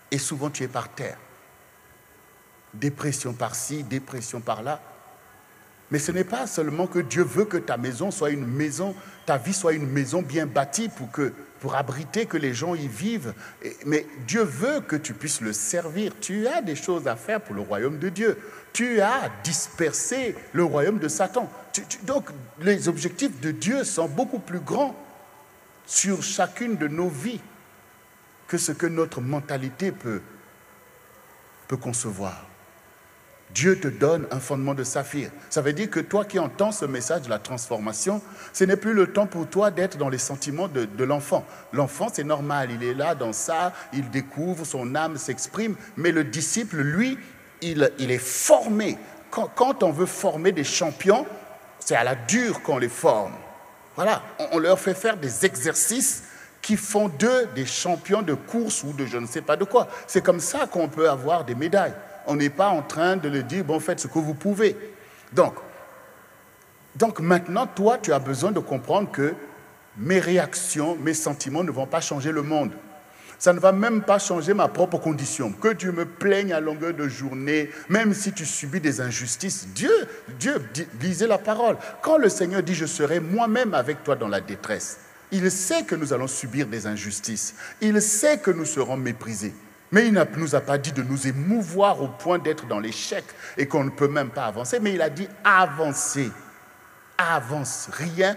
Et souvent, tu es par terre. Dépression par-ci, dépression par-là. Mais ce n'est pas seulement que Dieu veut que ta maison soit une maison, ta vie soit une maison bien bâtie pour abriter, que les gens y vivent. Mais Dieu veut que tu puisses le servir. Tu as des choses à faire pour le royaume de Dieu. Tu as dispersé le royaume de Satan. Donc, les objectifs de Dieu sont beaucoup plus grands sur chacune de nos vies que ce que notre mentalité peut concevoir. Dieu te donne un fondement de saphir. Ça veut dire que toi qui entends ce message de la transformation, ce n'est plus le temps pour toi d'être dans les sentiments de l'enfant. L'enfant, c'est normal, il est là dans ça, il découvre, son âme s'exprime, mais le disciple, lui, il est formé. Quand on veut former des champions, c'est à la dure qu'on les forme. Voilà, on leur fait faire des exercices qui font d'eux des champions de course ou de je ne sais pas de quoi. C'est comme ça qu'on peut avoir des médailles. On n'est pas en train de leur dire, bon, faites ce que vous pouvez. Donc maintenant, toi, tu as besoin de comprendre que mes réactions, mes sentiments ne vont pas changer le monde. Ça ne va même pas changer ma propre condition. Que Dieu me plaigne à longueur de journée, même si tu subis des injustices. Dieu, lisez la parole. Quand le Seigneur dit, je serai moi-même avec toi dans la détresse, il sait que nous allons subir des injustices. Il sait que nous serons méprisés. Mais il ne nous a pas dit de nous émouvoir au point d'être dans l'échec et qu'on ne peut même pas avancer. Mais il a dit avancez, avance, rien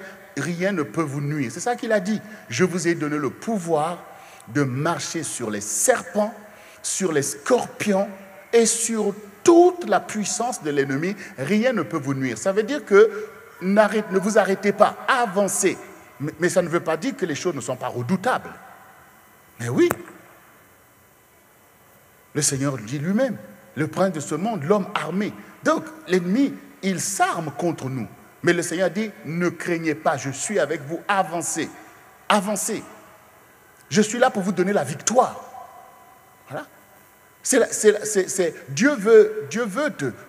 ne peut vous nuire. C'est ça qu'il a dit. Je vous ai donné le pouvoir de marcher sur les serpents, sur les scorpions et sur toute la puissance de l'ennemi. Rien ne peut vous nuire. Ça veut dire que ne vous arrêtez pas, avancez. Mais ça ne veut pas dire que les choses ne sont pas redoutables. Mais oui. Le Seigneur dit lui-même, le prince de ce monde, l'homme armé. Donc, l'ennemi, il s'arme contre nous. Mais le Seigneur dit, ne craignez pas, je suis avec vous, avancez. Avancez. Je suis là pour vous donner la victoire. Voilà. Dieu veut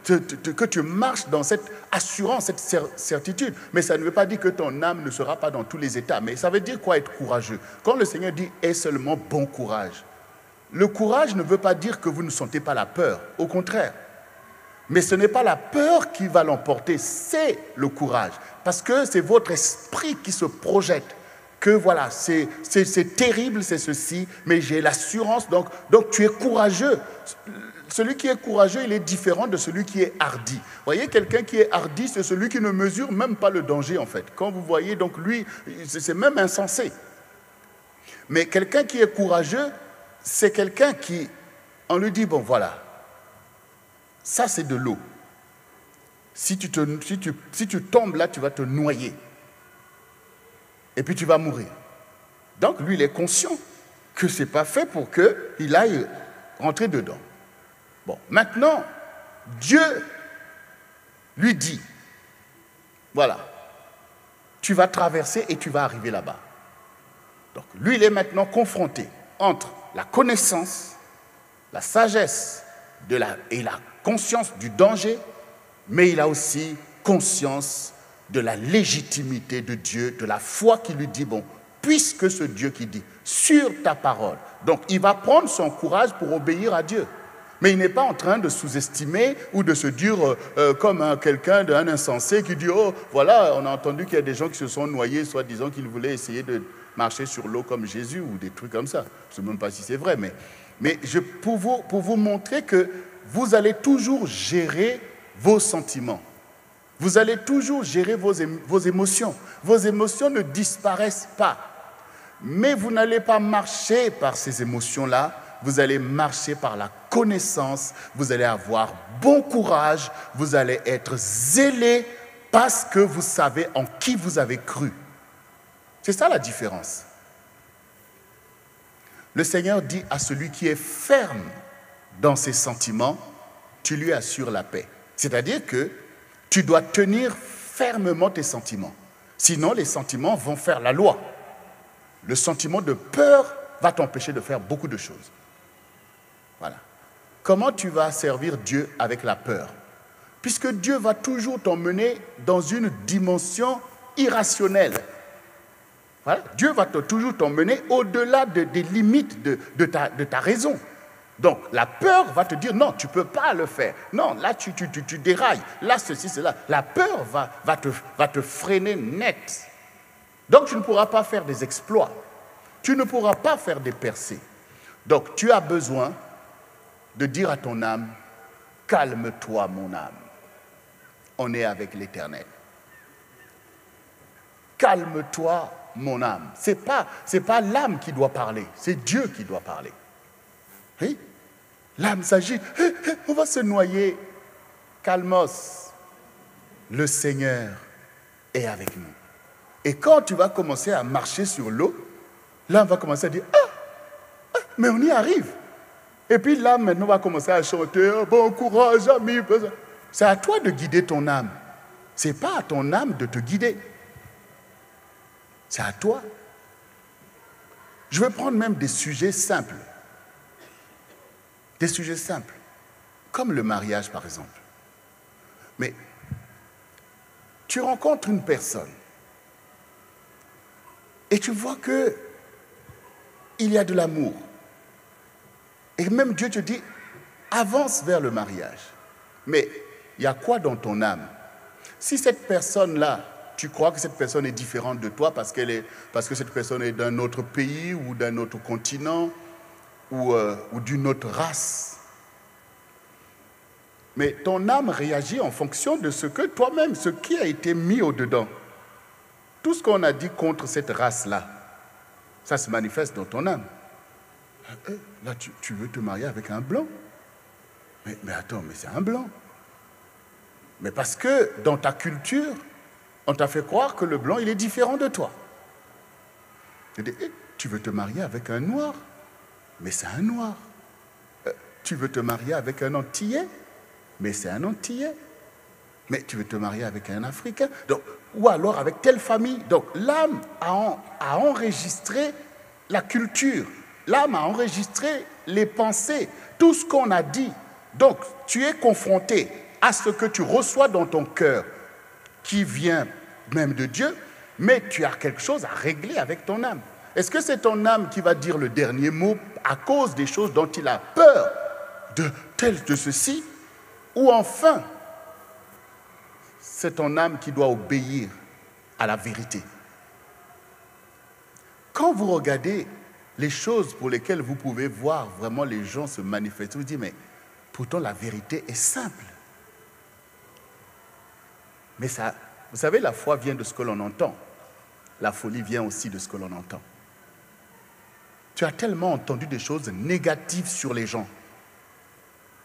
que tu marches dans cette assurance, cette certitude. Mais ça ne veut pas dire que ton âme ne sera pas dans tous les états. Mais ça veut dire quoi être courageux? Quand le Seigneur dit « aie seulement bon courage », le courage ne veut pas dire que vous ne sentez pas la peur. Au contraire. Mais ce n'est pas la peur qui va l'emporter, c'est le courage. Parce que c'est votre esprit qui se projette. Que voilà, c'est terrible, c'est ceci, mais j'ai l'assurance, donc tu es courageux. Celui qui est courageux, il est différent de celui qui est hardi. Vous voyez, quelqu'un qui est hardi, c'est celui qui ne mesure même pas le danger, en fait. Quand vous voyez, donc lui, c'est même insensé. Mais quelqu'un qui est courageux, c'est quelqu'un qui, on lui dit, bon voilà, ça c'est de l'eau. Si tu tombes là, tu vas te noyer. Et puis tu vas mourir. Donc lui, il est conscient que ce n'est pas fait pour qu'il aille rentrer dedans. Bon, maintenant, Dieu lui dit, voilà, tu vas traverser et tu vas arriver là-bas. Donc lui, il est maintenant confronté entre la connaissance, la sagesse et la conscience du danger, mais il a aussi conscience de la légitimité de Dieu, de la foi qui lui dit, bon, puisque ce Dieu qui dit, sur ta parole. Donc, il va prendre son courage pour obéir à Dieu. Mais il n'est pas en train de sous-estimer ou de se dire comme quelqu'un d'un insensé qui dit, oh, voilà, on a entendu qu'il y a des gens qui se sont noyés, soi-disant qu'ils voulaient essayer de marcher sur l'eau comme Jésus ou des trucs comme ça. Je ne sais même pas si c'est vrai, mais pour vous montrer que vous allez toujours gérer vos sentiments. Vous allez toujours gérer vos émotions. Vos émotions ne disparaissent pas. Mais vous n'allez pas marcher par ces émotions-là. Vous allez marcher par la connaissance. Vous allez avoir bon courage. Vous allez être zélé parce que vous savez en qui vous avez cru. C'est ça la différence. Le Seigneur dit à celui qui est ferme dans ses sentiments, tu lui assures la paix. C'est-à-dire que tu dois tenir fermement tes sentiments. Sinon, les sentiments vont faire la loi. Le sentiment de peur va t'empêcher de faire beaucoup de choses. Voilà. Comment tu vas servir Dieu avec la peur? Puisque Dieu va toujours t'emmener dans une dimension irrationnelle. Voilà. Dieu va toujours t'emmener au-delà des limites de ta raison. Donc, la peur va te dire, non, tu ne peux pas le faire. Non, là, tu dérailles. Là, ceci, cela. La peur va te freiner net. Donc, tu ne pourras pas faire des exploits. Tu ne pourras pas faire des percées. Donc, tu as besoin de dire à ton âme, calme-toi, mon âme. On est avec l'Éternel. Calme-toi, mon âme. Ce n'est pas l'âme qui doit parler, c'est Dieu qui doit parler. Oui? L'âme s'agite, on va se noyer. Calmos, le Seigneur est avec nous. Et quand tu vas commencer à marcher sur l'eau, l'âme va commencer à dire, mais on y arrive. Et puis l'âme maintenant va commencer à chanter, bon courage, ami. C'est à toi de guider ton âme. Ce n'est pas à ton âme de te guider. C'est à toi. Je vais prendre même des sujets simples. Des sujets simples, comme le mariage par exemple. Mais tu rencontres une personne et tu vois qu'il y a de l'amour. Et même Dieu te dit, avance vers le mariage. Mais il y a quoi dans ton âme? Si cette personne-là, tu crois que cette personne est différente de toi parce que cette personne est d'un autre pays ou d'un autre continent, ou d'une autre race. Mais ton âme réagit en fonction de ce que toi-même, ce qui a été mis au-dedans. Tout ce qu'on a dit contre cette race-là, ça se manifeste dans ton âme. Là, tu veux te marier avec un blanc? Mais attends, mais c'est un blanc. Mais parce que dans ta culture, on t'a fait croire que le blanc, il est différent de toi. Tu veux te marier avec un noir? Mais c'est un noir. Tu veux te marier avec un Antillais? Mais c'est un Antillais. Mais tu veux te marier avec un Africain? Donc, ou alors avec telle famille. Donc l'âme a enregistré la culture. L'âme a enregistré les pensées, tout ce qu'on a dit. Donc, tu es confronté à ce que tu reçois dans ton cœur, qui vient même de Dieu, mais tu as quelque chose à régler avec ton âme. Est-ce que c'est ton âme qui va dire le dernier mot à cause des choses dont il a peur, de ceci, ou enfin, c'est ton âme qui doit obéir à la vérité? Quand vous regardez les choses pour lesquelles vous pouvez voir vraiment les gens se manifester, vous dites, mais pourtant la vérité est simple. Mais ça, vous savez, la foi vient de ce que l'on entend. La folie vient aussi de ce que l'on entend. Tu as tellement entendu des choses négatives sur les gens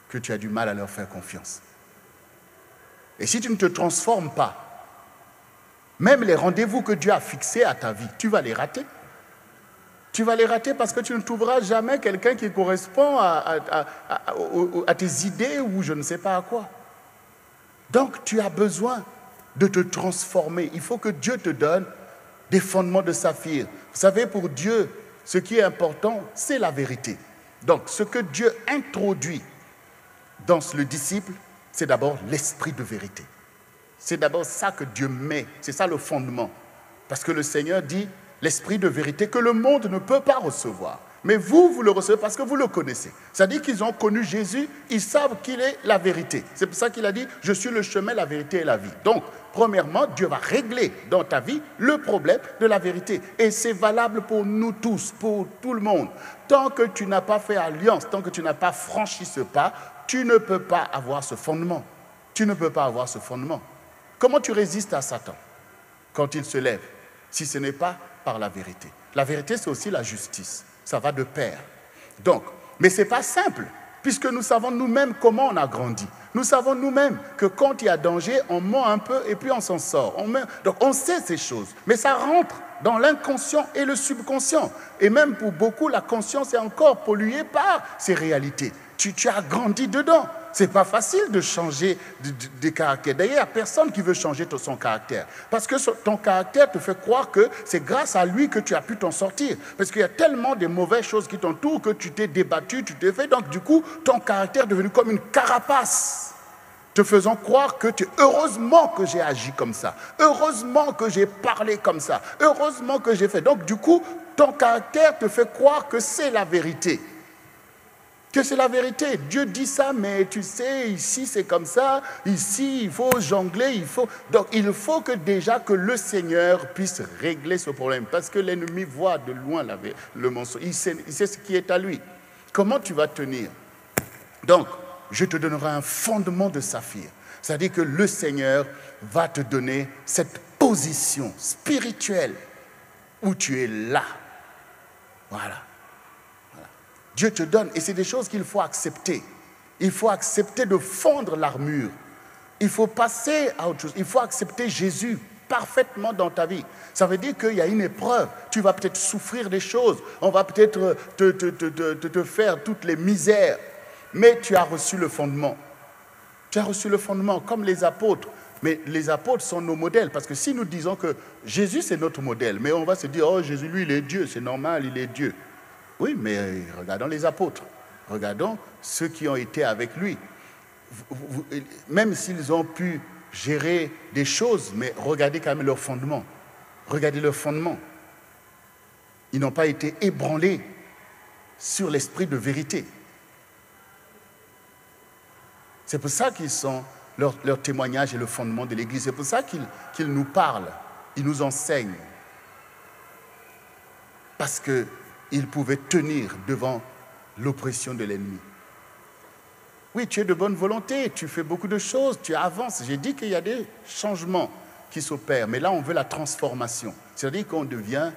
que tu as du mal à leur faire confiance. Et si tu ne te transformes pas, même les rendez-vous que Dieu a fixés à ta vie, tu vas les rater. Tu vas les rater parce que tu ne trouveras jamais quelqu'un qui correspond à tes idées ou je ne sais pas à quoi. Donc tu as besoin de te transformer. Il faut que Dieu te donne des fondements de saphir. Vous savez, pour Dieu, ce qui est important, c'est la vérité. Donc, ce que Dieu introduit dans le disciple, c'est d'abord l'esprit de vérité. C'est d'abord ça que Dieu met, c'est ça le fondement. Parce que le Seigneur dit, l'esprit de vérité que le monde ne peut pas recevoir. Mais vous le recevez parce que vous le connaissez. C'est-à-dire qu'ils ont connu Jésus, ils savent qu'il est la vérité. C'est pour ça qu'il a dit, je suis le chemin, la vérité et la vie. Donc, premièrement, Dieu va régler dans ta vie le problème de la vérité. Et c'est valable pour nous tous, pour tout le monde. Tant que tu n'as pas fait alliance, tant que tu n'as pas franchi ce pas, tu ne peux pas avoir ce fondement. Tu ne peux pas avoir ce fondement. Comment tu résistes à Satan quand il se lève, si ce n'est pas par la vérité? La vérité, c'est aussi la justice. Ça va de pair. Donc, mais ce n'est pas simple, puisque nous savons nous-mêmes comment on a grandi. Nous savons nous-mêmes que quand il y a danger, on ment un peu et puis on s'en sort. Donc on sait ces choses, mais ça rentre dans l'inconscient et le subconscient. Et même pour beaucoup, la conscience est encore polluée par ces réalités. Tu as grandi dedans. Ce n'est pas facile de changer de caractère. D'ailleurs, il n'y a personne qui veut changer son caractère. Parce que ton caractère te fait croire que c'est grâce à lui que tu as pu t'en sortir. Parce qu'il y a tellement de mauvaises choses qui t'entourent que tu t'es débattu, tu t'es fait. Donc, du coup, ton caractère est devenu comme une carapace, te faisant croire que heureusement que j'ai agi comme ça. Heureusement que j'ai parlé comme ça. Heureusement que j'ai fait. Donc, du coup, ton caractère te fait croire que c'est la vérité. Que c'est la vérité. Dieu dit ça, mais tu sais, ici c'est comme ça, ici il faut jongler, Donc il faut que déjà que le Seigneur puisse régler ce problème, parce que l'ennemi voit de loin le mensonge, il sait ce qui est à lui. Comment tu vas tenir? Donc, je te donnerai un fondement de saphir. C'est-à-dire que le Seigneur va te donner cette position spirituelle où tu es là. Voilà. Dieu te donne, et c'est des choses qu'il faut accepter. Il faut accepter de fondre l'armure. Il faut passer à autre chose. Il faut accepter Jésus parfaitement dans ta vie. Ça veut dire qu'il y a une épreuve. Tu vas peut-être souffrir des choses. On va peut-être te faire toutes les misères. Mais tu as reçu le fondement. Tu as reçu le fondement, comme les apôtres. Mais les apôtres sont nos modèles. Parce que si nous disons que Jésus, c'est notre modèle, mais on va se dire, oh, Jésus, lui, il est Dieu. C'est normal, il est Dieu. Oui, mais regardons les apôtres. Regardons ceux qui ont été avec lui. Même s'ils ont pu gérer des choses, mais regardez quand même leur fondement. Regardez leur fondement. Ils n'ont pas été ébranlés sur l'esprit de vérité. C'est pour ça qu'ils sont leur témoignage et le fondement de l'Église. C'est pour ça qu'ils nous parlent, ils nous enseignent. Parce qu'ils pouvaient tenir devant l'oppression de l'ennemi. Oui, tu es de bonne volonté, tu fais beaucoup de choses, tu avances. J'ai dit qu'il y a des changements qui s'opèrent, mais là, on veut la transformation. C'est-à-dire qu'on devient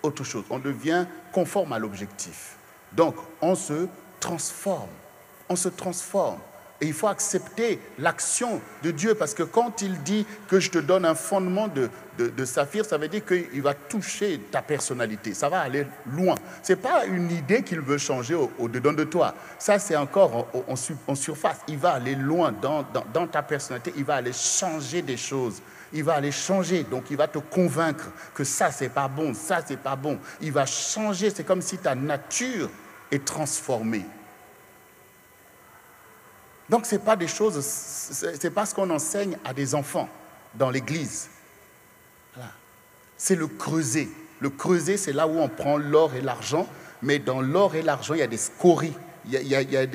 autre chose, on devient conforme à l'objectif. Donc, on se transforme, on se transforme. Et il faut accepter l'action de Dieu, parce que quand il dit que je te donne un fondement de saphir, ça veut dire qu'il va toucher ta personnalité, ça va aller loin. Ce n'est pas une idée qu'il veut changer au-dedans de toi. Ça, c'est encore en surface. Il va aller loin dans ta personnalité, il va aller changer des choses. Il va aller changer, donc il va te convaincre que ça, c'est pas bon, ça, c'est pas bon. Il va changer, c'est comme si ta nature et transformé. Donc, ce n'est pas des choses, c'est pas ce qu'on enseigne à des enfants dans l'église. Voilà. C'est le creuset. Le creuset, c'est là où on prend l'or et l'argent, mais dans l'or et l'argent, il y a des scories.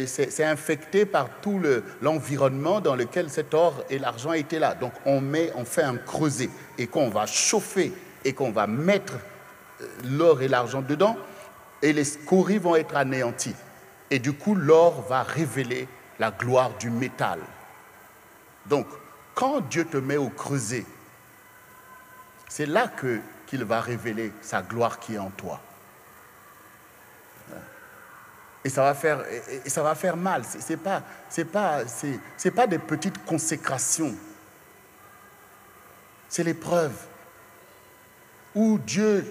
C'est infecté par tout l'environnement dans lequel cet or et l'argent étaient là. Donc, on fait un creuset et qu'on va chauffer et qu'on va mettre l'or et l'argent dedans, et les scories vont être anéanties. Et du coup, l'or va révéler la gloire du métal. Donc, quand Dieu te met au creuset, c'est là qu'il va révéler sa gloire qui est en toi. Et ça va faire mal. C'est pas des petites consécrations. C'est l'épreuve. Où Dieu,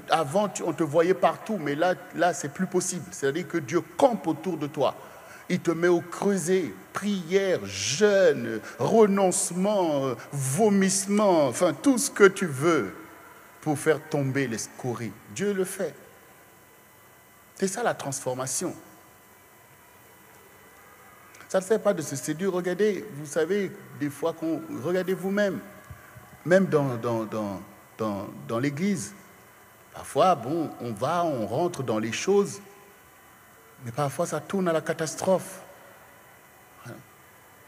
avant, on te voyait partout, mais là c'est plus possible. C'est-à-dire que Dieu campe autour de toi. Il te met au creuset, prière, jeûne, renoncement, vomissement, enfin tout ce que tu veux pour faire tomber les scories. Dieu le fait. C'est ça la transformation. Ça ne sert pas de se séduire. Regardez, vous savez, des fois, regardez vous-même, même dans l'église. Parfois, bon, on rentre dans les choses, mais parfois ça tourne à la catastrophe.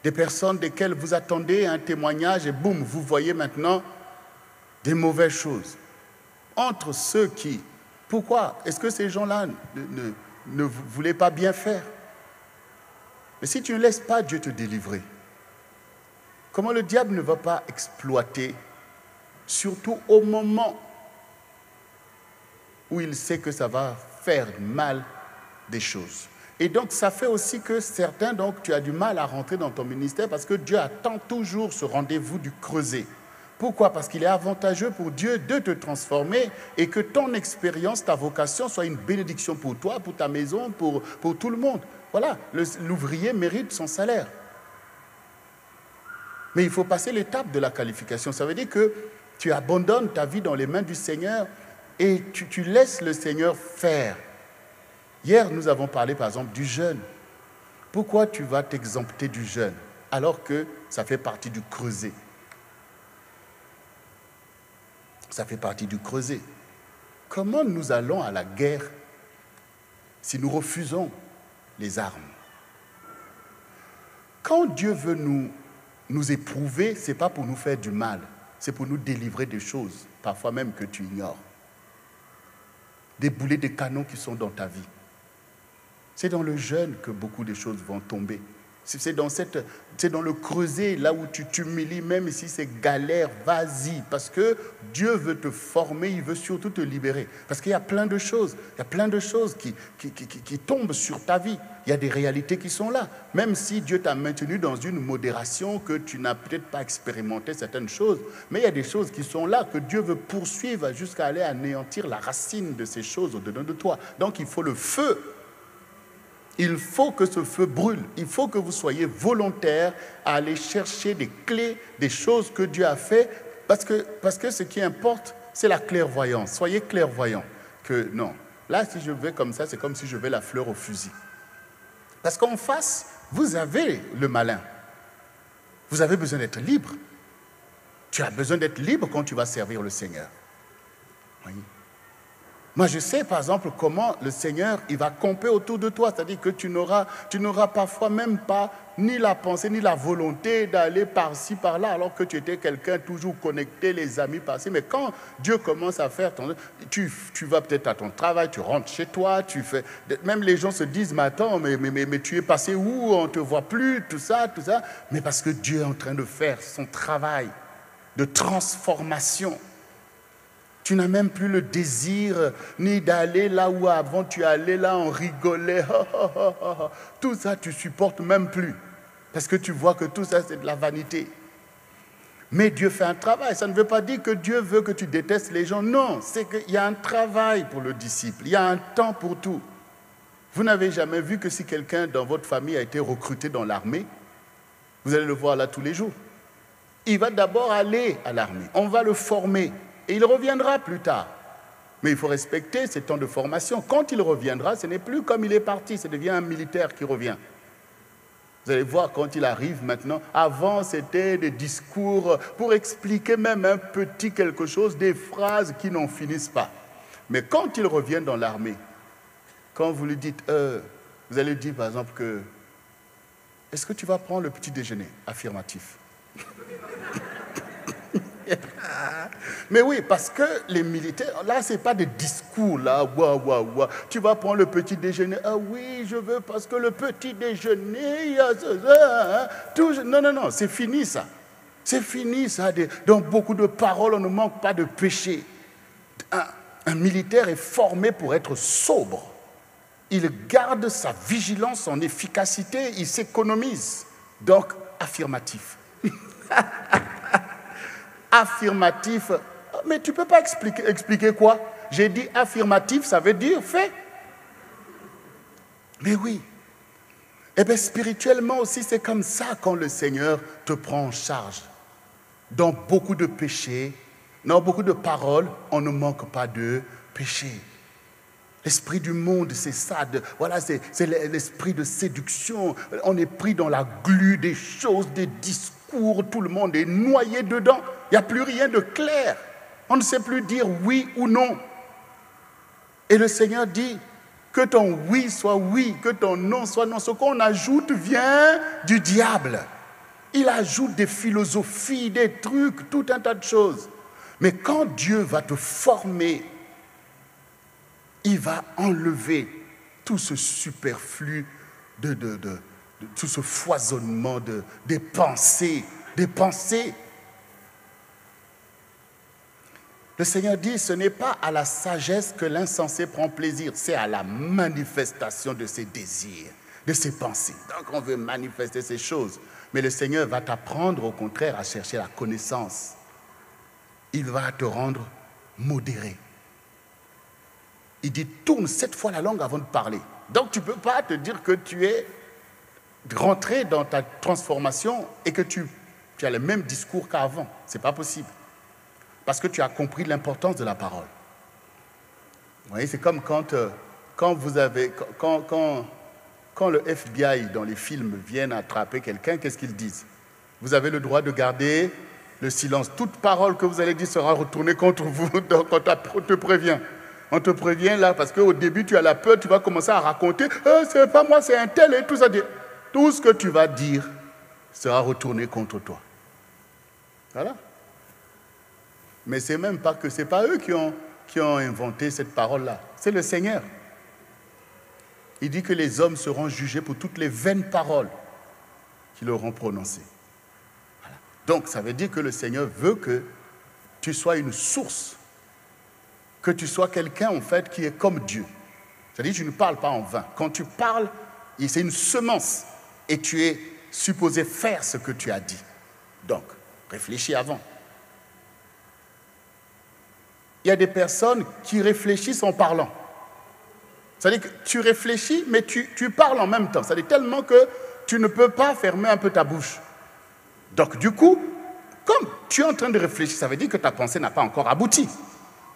Des personnes desquelles vous attendez un témoignage et boum, vous voyez maintenant des mauvaises choses. Entre ceux qui... Pourquoi? Est-ce que ces gens-là ne voulaient pas bien faire? Mais si tu ne laisses pas Dieu te délivrer, comment le diable ne va pas exploiter, surtout au moment où il sait que ça va faire mal des choses? Et donc, ça fait aussi que certains, donc, tu as du mal à rentrer dans ton ministère parce que Dieu attend toujours ce rendez-vous du creuset. Pourquoi? Parce qu'il est avantageux pour Dieu de te transformer et que ton expérience, ta vocation soit une bénédiction pour toi, pour ta maison, pour tout le monde. Voilà, l'ouvrier mérite son salaire. Mais il faut passer l'étape de la qualification. Ça veut dire que tu abandonnes ta vie dans les mains du Seigneur et tu laisses le Seigneur faire. Hier, nous avons parlé par exemple du jeûne. Pourquoi tu vas t'exempter du jeûne alors que ça fait partie du creuset? Ça fait partie du creuset. Comment nous allons à la guerre si nous refusons les armes? Quand Dieu veut nous éprouver, ce n'est pas pour nous faire du mal, c'est pour nous délivrer des choses, parfois même que tu ignores. Des boulets de canon qui sont dans ta vie. C'est dans le jeûne que beaucoup de choses vont tomber. C'est dans le creuset, là où tu t'humilies, même si c'est galère, vas-y. Parce que Dieu veut te former, il veut surtout te libérer. Parce qu'il y a plein de choses, qui tombent sur ta vie. Il y a des réalités qui sont là. Même si Dieu t'a maintenu dans une modération, que tu n'as peut-être pas expérimenté certaines choses, mais il y a des choses qui sont là, que Dieu veut poursuivre jusqu'à aller anéantir la racine de ces choses au-dedans de toi. Donc il faut le feu. Il faut que ce feu brûle. Il faut que vous soyez volontaires à aller chercher des clés, des choses que Dieu a fait, parce que ce qui importe, c'est la clairvoyance. Soyez clairvoyants. Que non, là, si je vais comme ça, c'est comme si je vais la fleur au fusil. Parce qu'en face, vous avez le malin. Vous avez besoin d'être libre. Tu as besoin d'être libre quand tu vas servir le Seigneur. Oui. Moi, je sais, par exemple, comment le Seigneur, il va camper autour de toi. C'est-à-dire que tu n'auras parfois même pas ni la pensée, ni la volonté d'aller par-ci, par-là, alors que tu étais quelqu'un toujours connecté, les amis par-ci. Mais quand Dieu commence à faire tu vas peut-être à ton travail, tu rentres chez toi, tu fais... Même les gens se disent, mais attends, mais tu es passé où? On ne te voit plus, tout ça. Mais parce que Dieu est en train de faire son travail de transformation. Tu n'as même plus le désir ni d'aller là où avant tu allais, là on rigolait. Tout ça, tu ne supportes même plus. Parce que tu vois que tout ça, c'est de la vanité. Mais Dieu fait un travail. Ça ne veut pas dire que Dieu veut que tu détestes les gens. Non, c'est qu'il y a un travail pour le disciple. Il y a un temps pour tout. Vous n'avez jamais vu que si quelqu'un dans votre famille a été recruté dans l'armée, vous allez le voir là tous les jours. Il va d'abord aller à l'armée. On va le former. Et il reviendra plus tard. Mais il faut respecter ces temps de formation. Quand il reviendra, ce n'est plus comme il est parti, ça devient un militaire qui revient. Vous allez voir quand il arrive maintenant. Avant, c'était des discours pour expliquer même un petit quelque chose, des phrases qui n'en finissent pas. Mais quand il revient dans l'armée, quand vous lui dites, vous allez dire par exemple que, est-ce que tu vas prendre le petit déjeuner? Affirmatif. Mais oui, parce que les militaires, là, ce n'est pas des discours, là, ouah. Tu vas prendre le petit déjeuner. Ah oui, je veux, parce que le petit déjeuner, non, c'est fini ça. C'est fini ça. Dans beaucoup de paroles, on ne manque pas de péché. Un militaire est formé pour être sobre. Il garde sa vigilance, son efficacité, il s'économise. Donc, affirmatif. Affirmatif. Mais tu ne peux pas expliquer quoi? J'ai dit affirmatif, ça veut dire fait. Mais oui. Eh bien, spirituellement aussi, c'est comme ça quand le Seigneur te prend en charge. Dans beaucoup de péchés, dans beaucoup de paroles, on ne manque pas de péché. L'esprit du monde, c'est ça. C'est l'esprit de séduction. On est pris dans la glu des choses, des discours. Tout le monde est noyé dedans. Il n'y a plus rien de clair. On ne sait plus dire oui ou non. Et le Seigneur dit que ton oui soit oui, que ton non soit non. Ce qu'on ajoute vient du diable. Il ajoute des philosophies, des trucs, tout un tas de choses. Mais quand Dieu va te former, il va enlever tout ce superflu, tout ce foisonnement des pensées. Le Seigneur dit, ce n'est pas à la sagesse que l'insensé prend plaisir, c'est à la manifestation de ses désirs, de ses pensées. Donc on veut manifester ces choses. Mais le Seigneur va t'apprendre au contraire à chercher la connaissance. Il va te rendre modéré. Il dit, tourne 7 fois la langue avant de parler. Donc tu ne peux pas te dire que tu es rentré dans ta transformation et que tu as le même discours qu'avant. Ce n'est pas possible. Parce que tu as compris l'importance de la parole. Vous voyez, c'est comme quand le FBI dans les films viennent attraper quelqu'un, qu'est-ce qu'ils disent? Vous avez le droit de garder le silence. Toute parole que vous allez dire sera retournée contre vous. Donc on te prévient. On te prévient là, parce qu'au début, tu as la peur, tu vas commencer à raconter « c'est pas moi, c'est un tel » et tout ça. Tout ce que tu vas dire sera retourné contre toi. Voilà. Mais c'est même pas que c'est pas eux qui ont inventé cette parole-là. C'est le Seigneur. Il dit que les hommes seront jugés pour toutes les vaines paroles qu'ils auront prononcées. Voilà. Donc, ça veut dire que le Seigneur veut que tu sois une source, que tu sois quelqu'un, en fait, qui est comme Dieu. C'est-à-dire que tu ne parles pas en vain. Quand tu parles, c'est une semence et tu es supposé faire ce que tu as dit. Donc, réfléchis avant. Il y a des personnes qui réfléchissent en parlant. C'est-à-dire que tu réfléchis, mais tu parles en même temps. C'est-à-dire tellement que tu ne peux pas fermer un peu ta bouche. Donc, du coup, comme tu es en train de réfléchir, ça veut dire que ta pensée n'a pas encore abouti.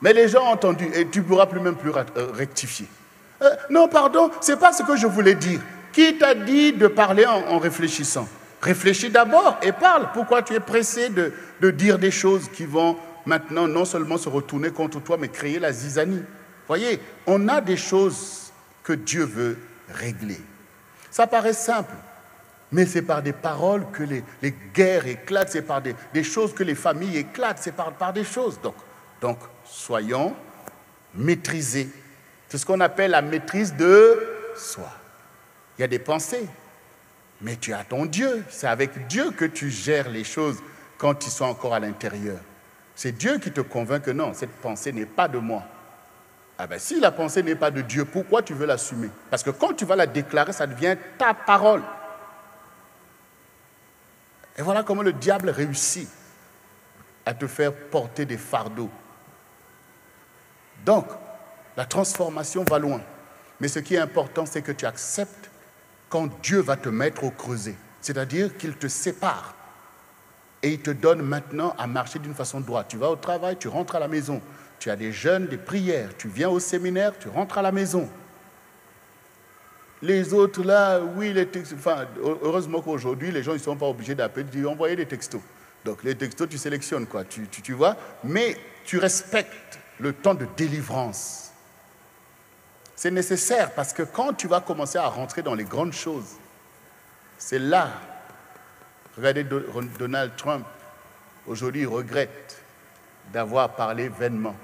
Mais les gens ont entendu et tu ne pourras plus rectifier. Non, pardon, ce n'est pas ce que je voulais dire. Qui t'a dit de parler en réfléchissant? Réfléchis d'abord et parle. Pourquoi tu es pressé de dire des choses qui vont maintenant non seulement se retourner contre toi, mais créer la zizanie? Voyez, on a des choses que Dieu veut régler. Ça paraît simple, mais c'est par des paroles que les guerres éclatent, c'est par des choses que les familles éclatent, c'est par des choses. Donc, soyons maîtrisés. C'est ce qu'on appelle la maîtrise de soi. Il y a des pensées, mais tu as ton Dieu. C'est avec Dieu que tu gères les choses quand ils sont encore à l'intérieur. C'est Dieu qui te convainc que non, cette pensée n'est pas de moi. Ah ben si la pensée n'est pas de Dieu, pourquoi tu veux l'assumer? Parce que quand tu vas la déclarer, ça devient ta parole. Et voilà comment le diable réussit à te faire porter des fardeaux. Donc, la transformation va loin. Mais ce qui est important, c'est que tu acceptes quand Dieu va te mettre au creuset. C'est-à-dire qu'il te sépare. Et il te donne maintenant à marcher d'une façon droite. Tu vas au travail, tu rentres à la maison. tu as des jeûnes, des prières, tu viens au séminaire, tu rentres à la maison. Les autres là, oui, heureusement qu'aujourd'hui, les gens ne sont pas obligés d'appeler, d'envoyer des textos. Donc les textos, tu sélectionnes, quoi, tu vois, mais tu respectes le temps de délivrance. C'est nécessaire parce que quand tu vas commencer à rentrer dans les grandes choses, c'est là, regardez Donald Trump, aujourd'hui il regrette d'avoir parlé vainement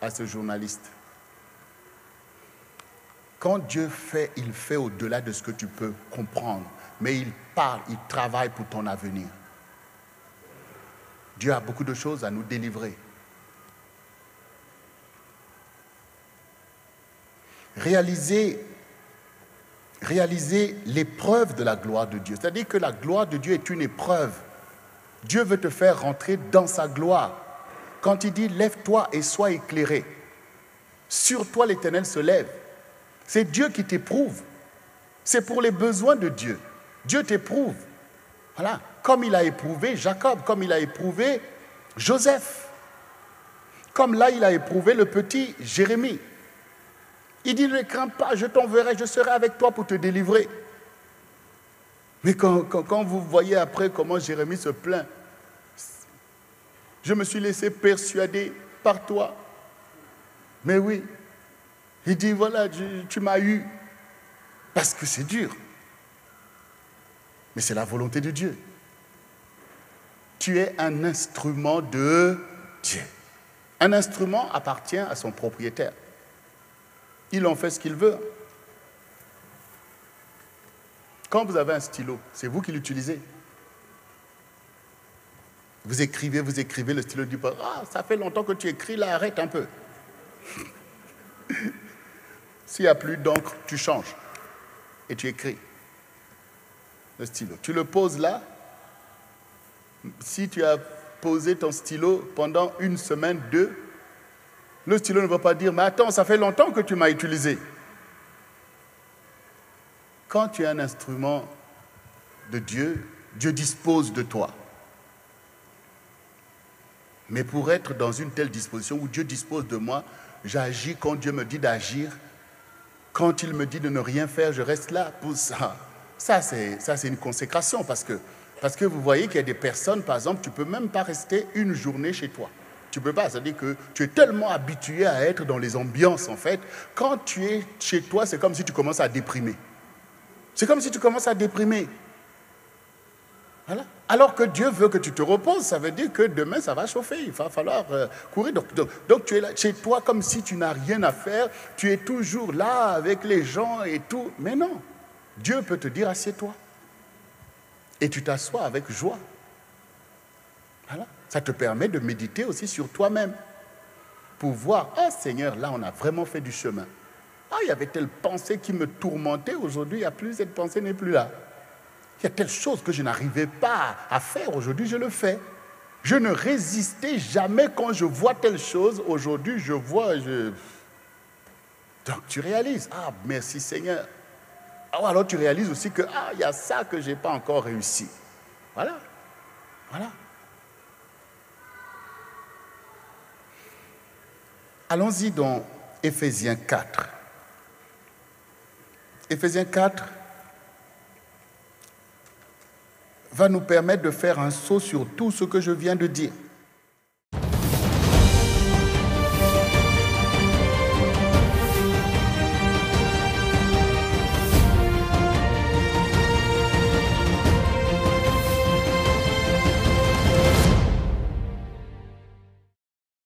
à ce journaliste. Quand Dieu fait, il fait au-delà de ce que tu peux comprendre, mais il parle, il travaille pour ton avenir. Dieu a beaucoup de choses à nous délivrer. Réaliser l'épreuve de la gloire de Dieu. C'est-à-dire que la gloire de Dieu est une épreuve. Dieu veut te faire rentrer dans sa gloire. Quand il dit « lève-toi et sois éclairé », sur toi l'Éternel se lève. C'est Dieu qui t'éprouve. C'est pour les besoins de Dieu. Dieu t'éprouve. Voilà. Comme il a éprouvé Jacob, comme il a éprouvé Joseph. Comme là, il a éprouvé le petit Jérémie. Il dit, ne crains pas, je t'enverrai, je serai avec toi pour te délivrer. Mais quand vous voyez après comment Jérémie se plaint, je me suis laissé persuader par toi. Mais oui, il dit, voilà, tu m'as eu. Parce que c'est dur. Mais c'est la volonté de Dieu. Tu es un instrument de Dieu. Un instrument appartient à son propriétaire. Il en fait ce qu'il veut. Quand vous avez un stylo, c'est vous qui l'utilisez. Vous écrivez, le stylo dit pas, ah, ça fait longtemps que tu écris, là, arrête un peu. S'il n'y a plus d'encre, tu changes et tu écris le stylo. Tu le poses là. Si tu as posé ton stylo pendant 1 semaine, 2, le stylo ne va pas dire, mais attends, ça fait longtemps que tu m'as utilisé. Quand tu es un instrument de Dieu, Dieu dispose de toi. Mais pour être dans une telle disposition où Dieu dispose de moi, j'agis quand Dieu me dit d'agir. Quand il me dit de ne rien faire, je reste là pour ça. Ça, c'est une consécration parce que vous voyez qu'il y a des personnes, par exemple, tu ne peux même pas rester une journée chez toi. Tu ne peux pas, c'est-à-dire que tu es tellement habitué à être dans les ambiances, en fait. Quand tu es chez toi, c'est comme si tu commences à déprimer. C'est comme si tu commences à déprimer. Voilà. Alors que Dieu veut que tu te reposes, ça veut dire que demain, ça va chauffer, il va falloir courir. Donc tu es là chez toi comme si tu n'as rien à faire, tu es toujours là avec les gens et tout. Mais non, Dieu peut te dire, assieds-toi. Et tu t'assois avec joie. Voilà. Ça te permet de méditer aussi sur toi-même. Pour voir, ah Seigneur, là on a vraiment fait du chemin. Ah, il y avait telle pensée qui me tourmentait, aujourd'hui il n'y a plus, cette pensée n'est plus là. Il y a telle chose que je n'arrivais pas à faire, aujourd'hui je le fais. Je ne résistais jamais quand je vois telle chose, aujourd'hui je vois, Donc tu réalises, ah merci Seigneur. Alors tu réalises aussi que, ah il y a ça que je n'ai pas encore réussi. Voilà, voilà. Allons-y dans Éphésiens 4. Éphésiens 4 va nous permettre de faire un saut sur tout ce que je viens de dire.